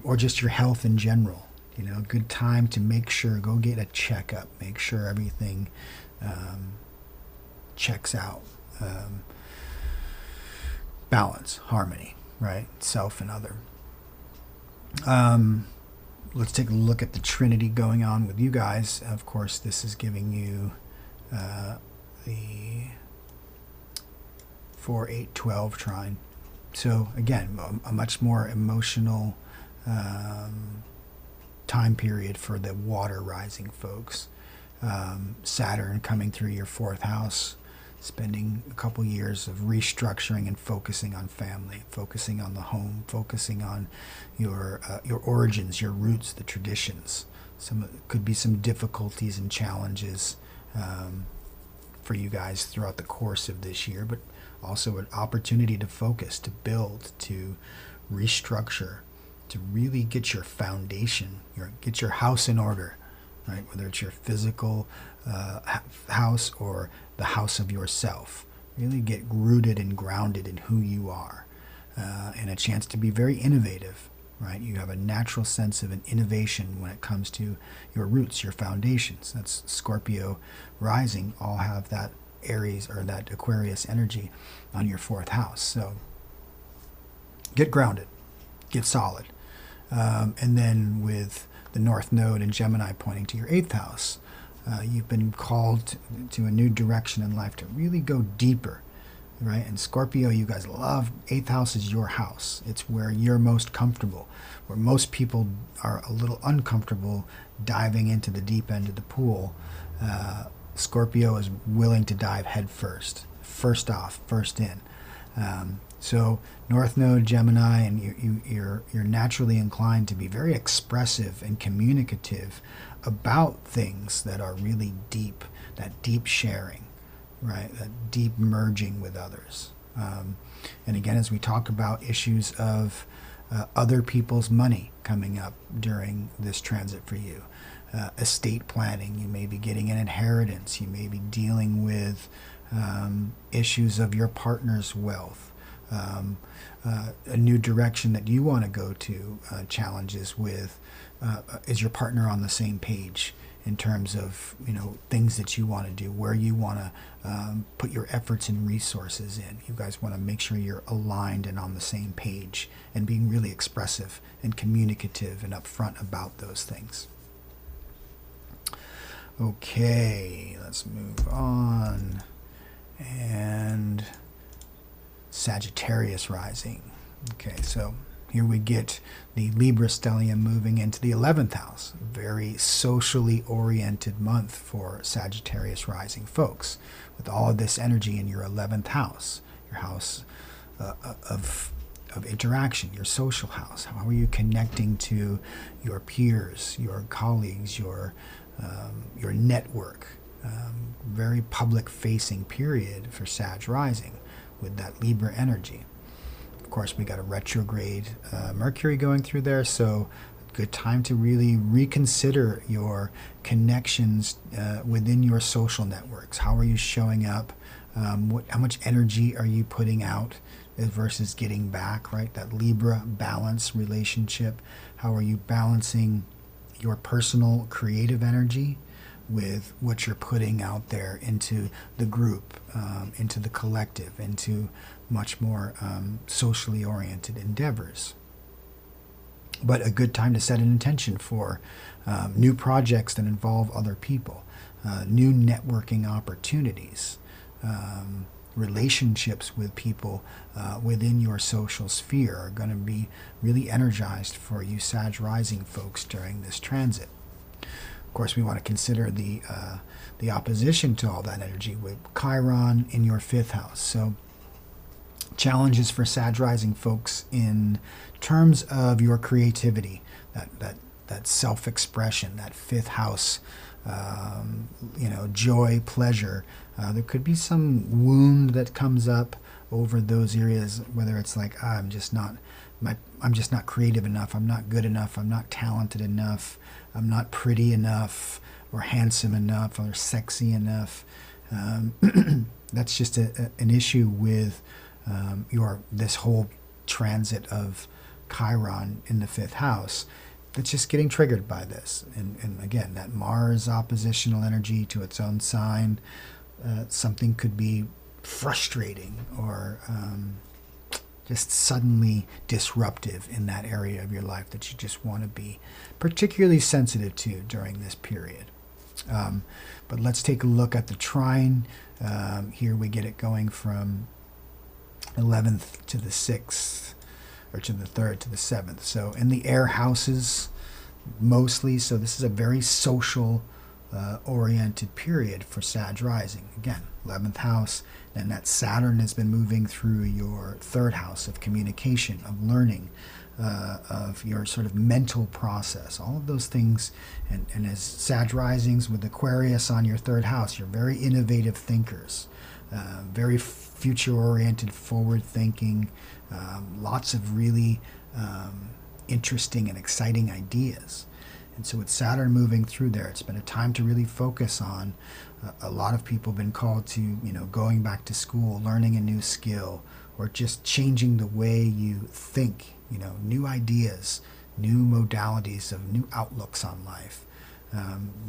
or just your health in general. Good time to make sure, go get a checkup, make sure everything checks out. Balance, harmony, right? Self and other. Let's take a look at the Trinity going on with you guys. Of course, this is giving you the 4-8-12 trine. So again, a much more emotional time period for the water rising folks. Saturn coming through your 4th house, spending a couple years of restructuring and focusing on family, focusing on the home, focusing on your origins, your roots, the traditions. Could be some difficulties and challenges for you guys throughout the course of this year, but also an opportunity to focus, to build, to restructure, to really get your foundation, get your house in order, right? Whether it's your physical house or the house of yourself. Really get rooted and grounded in who you are, and a chance to be very innovative, right? You have a natural sense of an innovation when it comes to your roots, your foundations. That's Scorpio rising, all have that Aries or that Aquarius energy on your 4th house. So get grounded, get solid. And then with the North Node and Gemini pointing to your 8th house, you've been called to a new direction in life to really go deeper, right? And Scorpio, you guys love, 8th house is your house. It's where you're most comfortable, where most people are a little uncomfortable diving into the deep end of the pool. Scorpio is willing to dive head first off, first in. So North Node, Gemini, and you're naturally inclined to be very expressive and communicative about things that are really deep, that deep sharing, right? That deep merging with others. And again, as we talk about issues of other people's money coming up during this transit for you. Estate planning, you may be getting an inheritance, you may be dealing with issues of your partner's wealth, a new direction that you want to go to, challenges with, is your partner on the same page in terms of, things that you want to do, where you want to put your efforts and resources in. You guys want to make sure you're aligned and on the same page and being really expressive and communicative and upfront about those things. Okay, let's move on. And Sagittarius Rising. Okay, so here we get the Libra stellium moving into the 11th house. Very socially oriented month for Sagittarius Rising folks, with all of this energy in your 11th house, your house of interaction, your social house. How are you connecting to your peers, your colleagues, your network? Very public-facing period for Sag Rising with that Libra energy. Of course, we got a retrograde Mercury going through there, so good time to really reconsider your connections within your social networks. How are you showing up? How much energy are you putting out versus getting back, right? That Libra balance relationship. How are you balancing your personal creative energy with what you're putting out there into the group, into the collective, into much more socially oriented endeavors. But a good time to set an intention for new projects that involve other people, new networking opportunities, relationships with people within your social sphere are going to be really energized for you Sag Rising folks during this transit. Of course, we want to consider the opposition to all that energy with Chiron in your 5th house. So challenges for Sag Rising folks in terms of your creativity, that self-expression, that 5th house, joy, pleasure. There could be some wound that comes up over those areas, whether it's like, I'm just not creative enough, I'm not good enough, I'm not talented enough, I'm not pretty enough, or handsome enough, or sexy enough. That's just an issue with this whole transit of Chiron in the 5th house. That's just getting triggered by this. And again, that Mars oppositional energy to its own sign, something could be frustrating or just suddenly disruptive in that area of your life that you just want to be particularly sensitive to during this period. But let's take a look at the trine. Here we get it going from 11th to the 6th, or to the 3rd to the 7th. So in the air houses mostly, so this is a very social oriented period for Sag Rising. Again, 11th house, and that Saturn has been moving through your 3rd house of communication, of learning, of your sort of mental process, all of those things. And as Sag Risings with Aquarius on your 3rd house, you're very innovative thinkers, very future-oriented, forward-thinking, lots of really interesting and exciting ideas. And so with Saturn moving through there, it's been a time to really focus on, a lot of people have been called to, going back to school, learning a new skill, or just changing the way you think, new ideas, new modalities of new outlooks on life.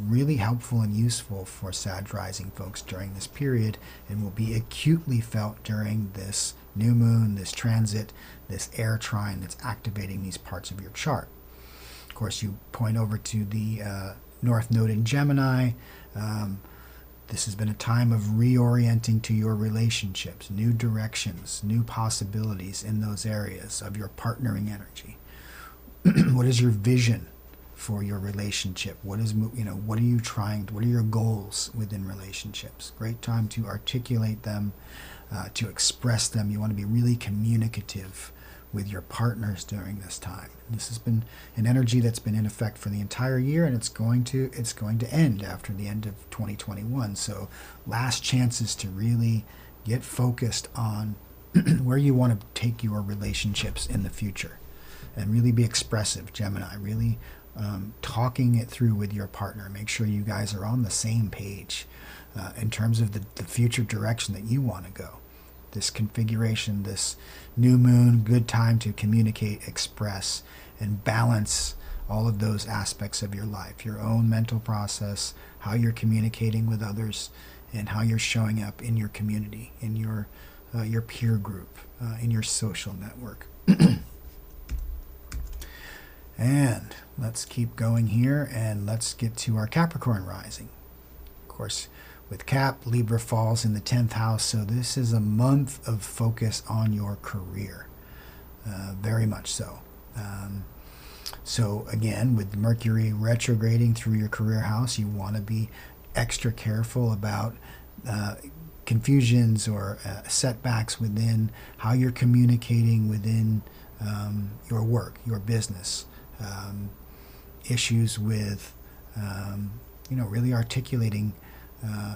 Really helpful and useful for Sag Rising folks during this period, and will be acutely felt during this new moon, this transit, this air trine that's activating these parts of your chart. Of course, you point over to the North Node in Gemini. This has been a time of reorienting to your relationships, new directions, new possibilities in those areas of your partnering energy. What is your vision for your relationship? What are you trying? What are your goals within relationships? Great time to articulate them, to express them. You want to be really communicative with your partners during this time. This has been an energy that's been in effect for the entire year, and it's going to end after the end of 2021. So last chances to really get focused on where you want to take your relationships in the future. and really be expressive, Gemini. Really talking it through with your partner. Make sure you guys are on the same page in terms of the future direction that you want to go. This configuration, this new moon, good time to communicate, express, and balance all of those aspects of your life, your own mental process, how you're communicating with others, and how you're showing up in your community, in your peer group, in your social network. And let's keep going here, and let's get to our Capricorn rising. Of course, with Cap, Libra falls in the 10th house, so this is a month of focus on your career, very much so. So again, with Mercury retrograding through your career house, you want to be extra careful about confusions or setbacks within how you're communicating within your work, your business, issues with really articulating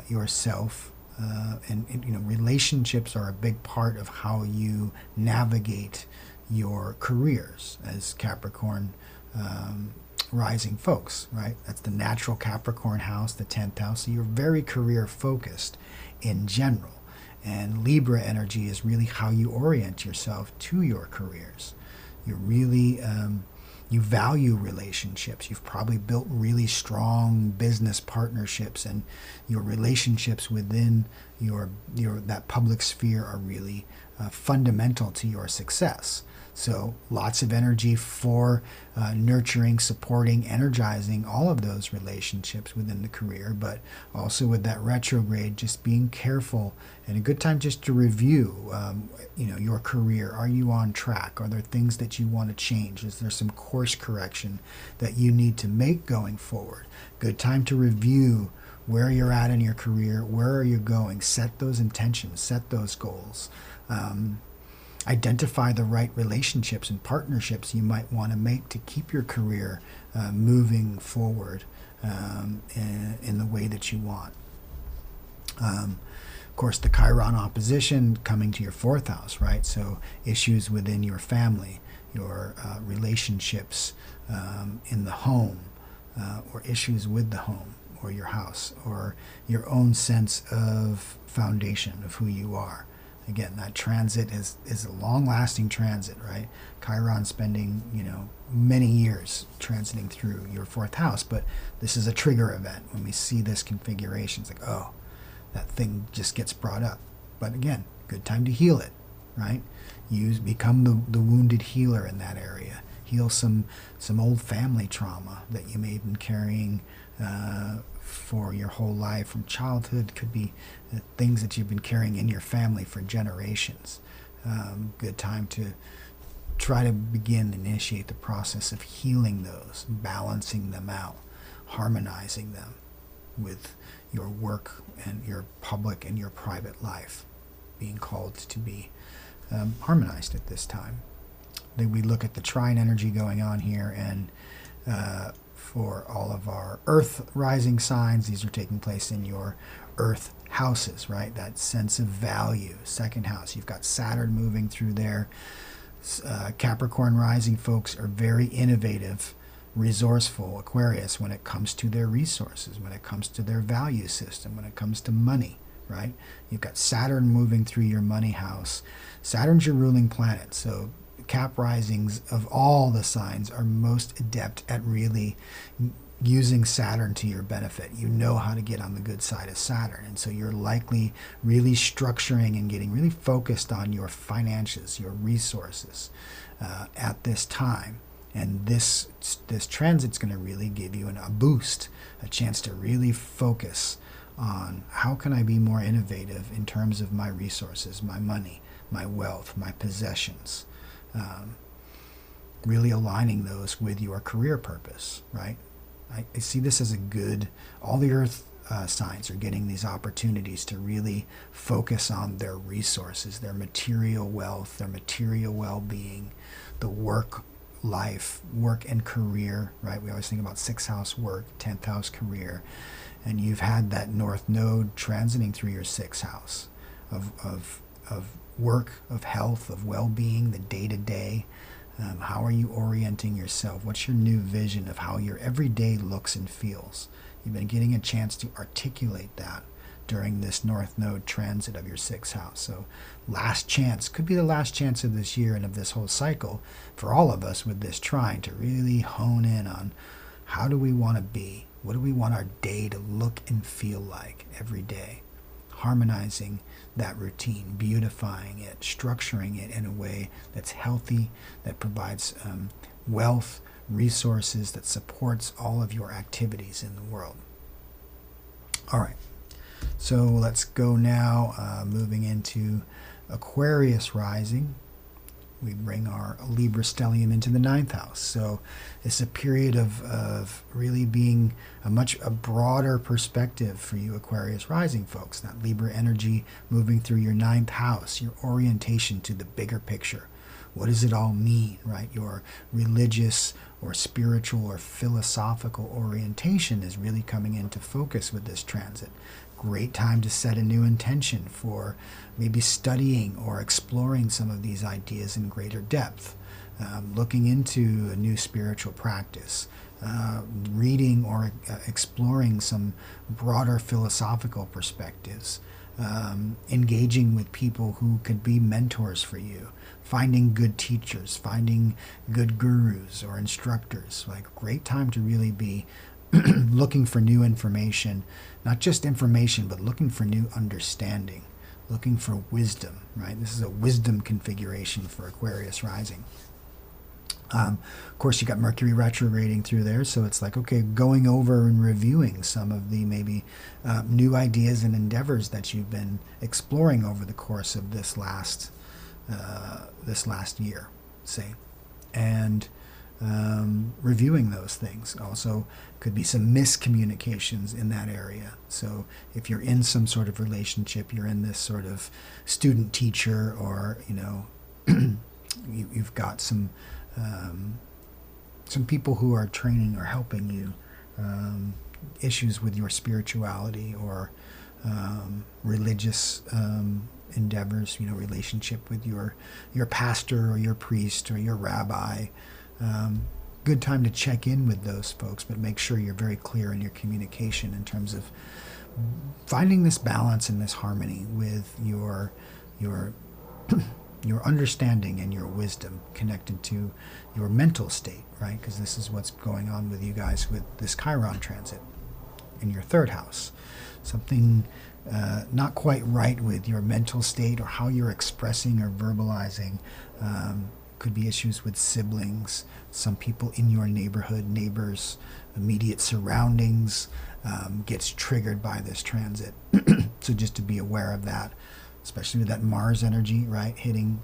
yourself, and relationships are a big part of how you navigate your careers as Capricorn rising folks, right? That's the natural Capricorn house, the 10th house. So you're very career focused in general. And Libra energy is really how you orient yourself to your careers. You're really, you value relationships. You've probably built really strong business partnerships, and your relationships within your that public sphere are really fundamental to your success. So lots of energy for nurturing, supporting, energizing all of those relationships within the career, but also with that retrograde, just being careful and a good time just to review, your career. Are you on track? Are there things that you want to change? Is there some course correction that you need to make going forward? Good time to review where you're at in your career. Where are you going? Set those intentions, set those goals. Identify the right relationships and partnerships you might want to make to keep your career moving forward in the way that you want. Of course, the Chiron opposition coming to your 4th house, right? So issues within your family, your relationships in the home, or issues with the home or your house, or your own sense of foundation of who you are. Again, that transit is a long-lasting transit, right? Chiron spending, many years transiting through your 4th house, but this is a trigger event. When we see this configuration, it's like, oh, that thing just gets brought up. But again, good time to heal it, right? Become the wounded healer in that area. Heal some old family trauma that you may have been carrying for your whole life from childhood. Could be things that you've been carrying in your family for generations. Good time to try to begin and initiate the process of healing those, balancing them out, harmonizing them with your work and your public and your private life, being called to be harmonized at this time. Then we look at the trine energy going on here, and for all of our earth rising signs, these are taking place in your earth houses, right? That sense of value, 2nd house. You've got Saturn moving through there. Capricorn rising folks are very innovative, resourceful, Aquarius, when it comes to their resources, when it comes to their value system, when it comes to money, right? You've got Saturn moving through your money house. Saturn's your ruling planet, so Cap risings of all the signs are most adept at really using Saturn to your benefit. You know how to get on the good side of Saturn, and so you're likely really structuring and getting really focused on your finances, your resources at this time. And this transit's going to really give you a boost, a chance to really focus on how can I be more innovative in terms of my resources, my money, my wealth, my possessions. Really aligning those with your career purpose, right? I see this as a good, all the earth signs are getting these opportunities to really focus on their resources, their material wealth, their material well-being, the work life, work and career, right? We always think about 6th house work, 10th house career, and you've had that North Node transiting through your 6th house of work, of health, of well-being, the day-to-day, How are you orienting yourself? What's your new vision of how your everyday looks and feels? You've been getting a chance to articulate that during this North Node transit of your 6th house. So last chance, could be the last chance of this year and of this whole cycle for all of us with this trine to really hone in on how do we want to be? What do we want our day to look and feel like every day? Harmonizing that routine, beautifying it, structuring it in a way that's healthy, that provides wealth, resources, that supports all of your activities in the world. All right, so let's go now, moving into Aquarius rising. We bring our Libra stellium into the 9th house. So it's a period of really being a broader perspective for you Aquarius rising folks. That Libra energy moving through your 9th house, your orientation to the bigger picture. What does it all mean, right? Your religious or spiritual or philosophical orientation is really coming into focus with this transit. Great time to set a new intention for maybe studying or exploring some of these ideas in greater depth, looking into a new spiritual practice, reading or exploring some broader philosophical perspectives, engaging with people who could be mentors for you, finding good teachers, finding good gurus or instructors. Like, great time to really be looking for new information, not just information, but looking for new understanding, looking for wisdom, right? This is a wisdom configuration for Aquarius rising. Of course, you got Mercury retrograding through there, so it's like, okay, going over and reviewing some of the maybe new ideas and endeavors that you've been exploring over the course of this last year, say, and reviewing those things. Also, could be some miscommunications in that area. So if you're in some sort of relationship, you're in this sort of student-teacher, or you've got some people who are training or helping you, issues with your spirituality or religious endeavors, relationship with your pastor or your priest or your rabbi. Good time to check in with those folks, but make sure you're very clear in your communication in terms of finding this balance and this harmony with your understanding and your wisdom connected to your mental state, right? Because this is what's going on with you guys with this Chiron transit in your 3rd house. Something not quite right with your mental state or how you're expressing or verbalizing. Could be issues with siblings, some people in your neighborhood, neighbors, immediate surroundings, gets triggered by this transit. So just to be aware of that, especially with that Mars energy, right, hitting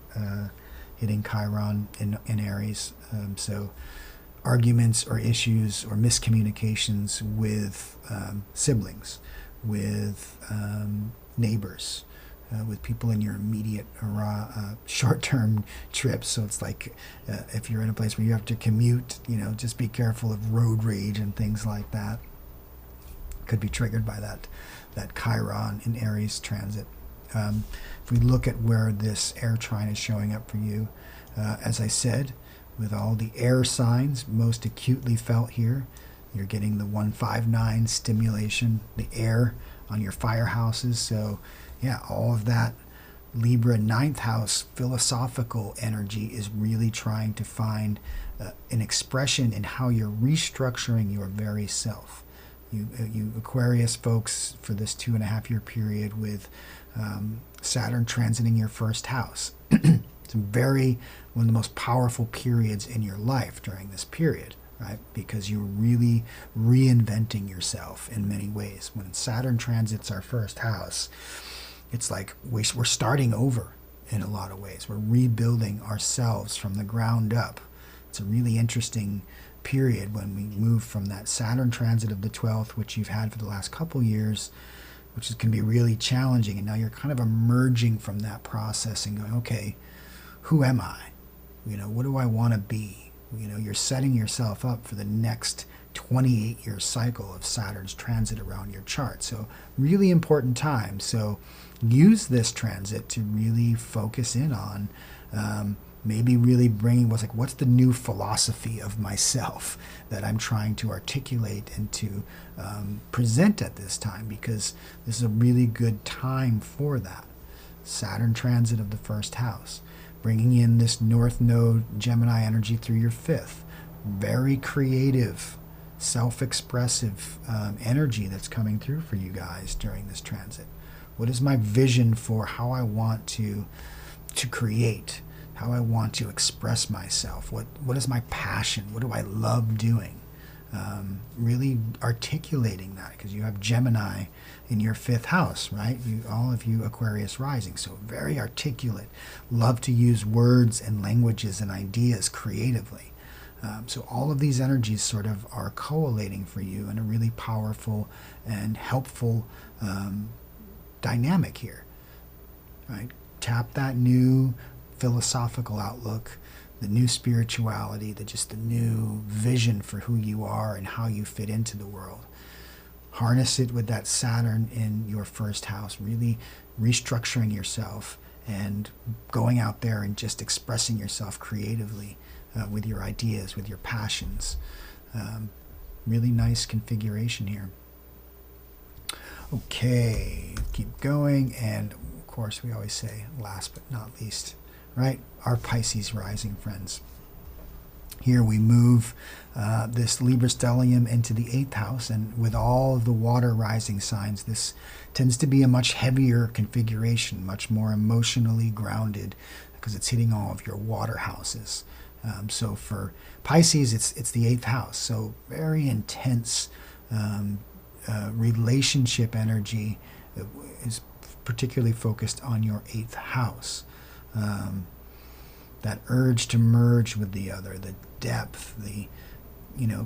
Chiron in Aries. So arguments or issues or miscommunications with siblings, with neighbors, with people in your immediate short-term trips. So it's like if you're in a place where you have to commute, just be careful of road rage and things like that. Could be triggered by that Chiron in Aries transit. If we look at where this air trine is showing up for you, as I said, with all the air signs most acutely felt here, you're getting the 159 stimulation, the air on your fire houses. So yeah, all of that Libra 9th house philosophical energy is really trying to find an expression in how you're restructuring your very self. You Aquarius folks, for this 2.5-year period with Saturn transiting your 1st house. It's one of the most powerful periods in your life during this period, right? Because you're really reinventing yourself in many ways. When Saturn transits our 1st house, it's like we're starting over in a lot of ways. We're rebuilding ourselves from the ground up. It's a really interesting period when we move from that Saturn transit of the 12th, which you've had for the last couple years, which can be really challenging. And now you're kind of emerging from that process and going, okay, who am I? What do I want to be? You're setting yourself up for the next 28-year cycle of Saturn's transit around your chart. So really important time. So use this transit to really focus in on maybe really bringing what's the new philosophy of myself that I'm trying to articulate and to present at this time, because this is a really good time for that. Saturn transit of the first house, bringing in this North Node Gemini energy through your fifth. Very creative, self-expressive energy that's coming through for you guys during this transit. What is my vision for how I want to create, how I want to express myself? What is my passion? What do I love doing? Really articulating that, because you have Gemini in your fifth house, right? All of you Aquarius rising, so very articulate, love to use words and languages and ideas creatively. So all of these energies sort of are collating for you in a really powerful and helpful dynamic here, right? Tap that new philosophical outlook, the new spirituality, the new vision for who you are and how you fit into the world. Harness it with that Saturn in your first house, really restructuring yourself and going out there and just expressing yourself creatively with your ideas, with your passions. Really nice configuration here. Okay, keep going, and of course we always say last but not least, right? Our Pisces rising friends. Here we move this Libra stellium into the 8th house, and with all of the water rising signs, this tends to be a much heavier configuration, much more emotionally grounded, because it's hitting all of your water houses. So for Pisces, it's the 8th house, so very intense relationship energy is particularly focused on your 8th house. That urge to merge with the other, the depth,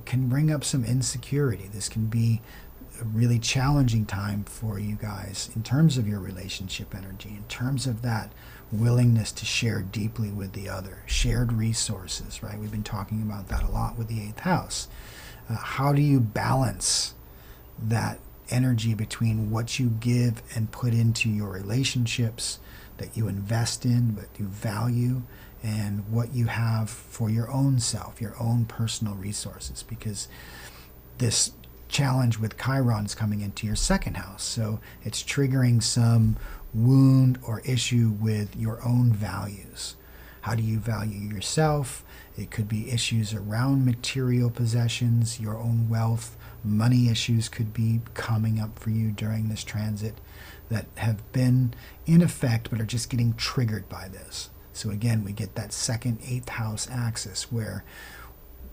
can bring up some insecurity. This can be a really challenging time for you guys in terms of your relationship energy, in terms of that willingness to share deeply with the other, shared resources, right? We've been talking about that a lot with the 8th house. How do you balance that energy between what you give and put into your relationships, that you invest in, what you value, and what you have for your own self, your own personal resources? Because this challenge with Chiron is coming into your 2nd house, so it's triggering some wound or issue with your own values. How do you value yourself? It could be issues around material possessions, your own wealth. Money issues could be coming up for you during this transit that have been in effect but are just getting triggered by this. So again, we get that 2nd, 8th house axis where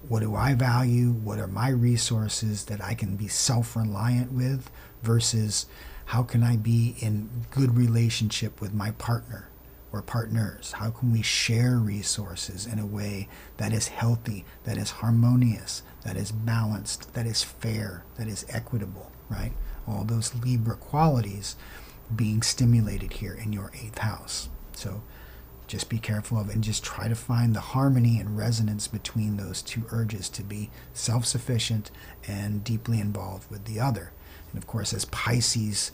what do I value? What are my resources that I can be self-reliant with, versus how can I be in good relationship with my partner or partners? How can we share resources in a way that is healthy, that is harmonious, that is balanced, that is fair, that is equitable, right? All those Libra qualities being stimulated here in your 8th house. So just be careful of, and just try to find the harmony and resonance between those two urges to be self-sufficient and deeply involved with the other. And of course, as Pisces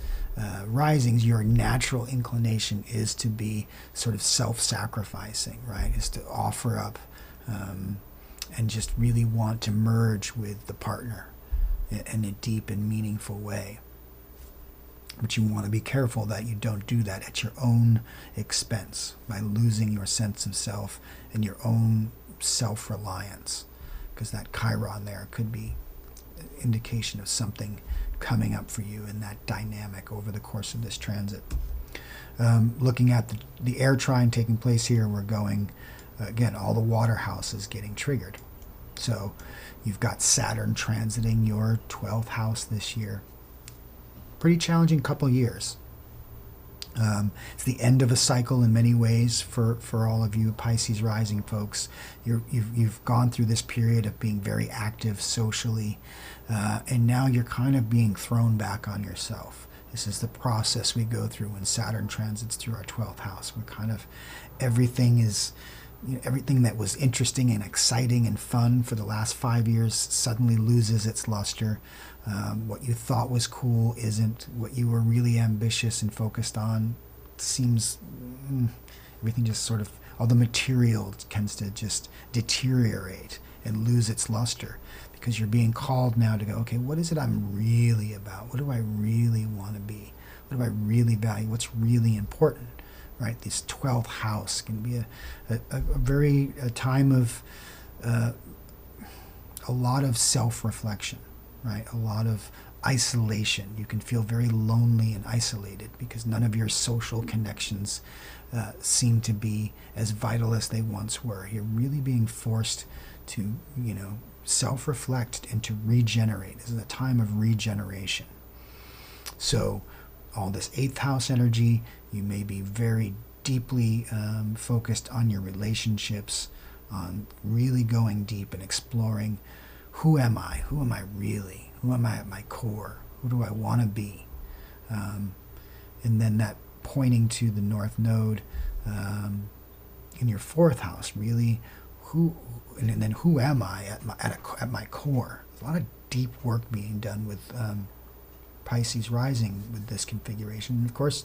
risings, your natural inclination is to be sort of self-sacrificing, right? Is to offer up and just really want to merge with the partner in a deep and meaningful way. But you want to be careful that you don't do that at your own expense, by losing your sense of self and your own self-reliance, because that Chiron there could be an indication of something coming up for you in that dynamic over the course of this transit. Looking at the air trine taking place here, we're going, again, all the water houses getting triggered. So you've got Saturn transiting your 12th house this year. Pretty challenging couple years. It's the end of a cycle in many ways for all of you Pisces rising folks. You've gone through this period of being very active socially, and now you're kind of being thrown back on yourself. This is the process we go through when Saturn transits through our 12th house. We're kind of, everything that was interesting and exciting and fun for the last 5 years suddenly loses its luster. What you thought was cool isn't. What you were really ambitious and focused on seems, everything just sort of all the material tends to just deteriorate and lose its luster, because you're being called now to go, okay, what is it I'm really about? What do I really want to be? What do I really value? What's really important, right? This 12th house can be a time of a lot of self-reflection, right? A lot of isolation. You can feel very lonely and isolated because none of your social connections seem to be as vital as they once were. You're really being forced to, self-reflect and to regenerate. This is a time of regeneration. So all this 8th house energy, you may be very deeply focused on your relationships, on really going deep and exploring, who am I? Who am I really? Who am I at my core? Who do I want to be? And then that pointing to the North Node in your 4th house, really, and then who am I at my core? There's a lot of deep work being done with Pisces rising with this configuration. And of course,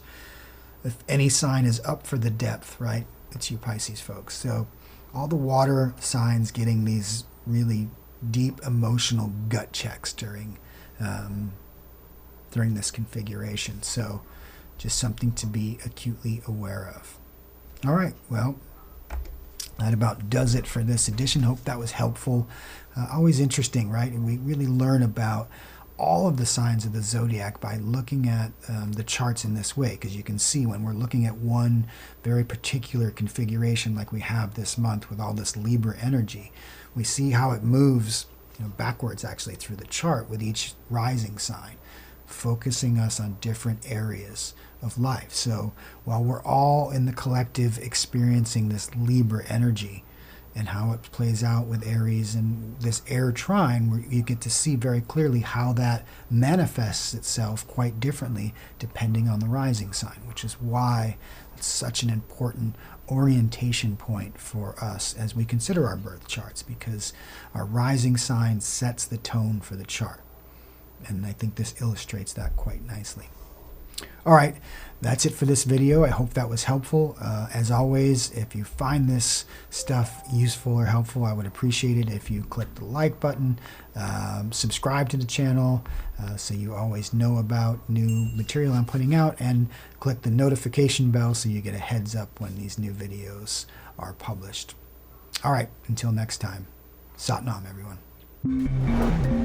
if any sign is up for the depth, right, it's you Pisces folks. So all the water signs getting these really deep emotional gut checks during this configuration. So just something to be acutely aware of. All right, well, that about does it for this edition. Hope that was helpful. Always interesting, right? And we really learn about all of the signs of the zodiac by looking at the charts in this way, because you can see when we're looking at one very particular configuration like we have this month with all this Libra energy, we see how it moves backwards actually through the chart with each rising sign, focusing us on different areas of life. So while we're all in the collective experiencing this Libra energy and how it plays out with Aries and this air trine, where you get to see very clearly how that manifests itself quite differently depending on the rising sign, which is why it's such an important orientation point for us as we consider our birth charts, because our rising sign sets the tone for the chart. And I think this illustrates that quite nicely. All right, that's it for this video. I hope that was helpful. As always, if you find this stuff useful or helpful, I would appreciate it if you click the like button, subscribe to the channel so you always know about new material I'm putting out, and click the notification bell so you get a heads up when these new videos are published. All right, until next time, Sat Nam, everyone.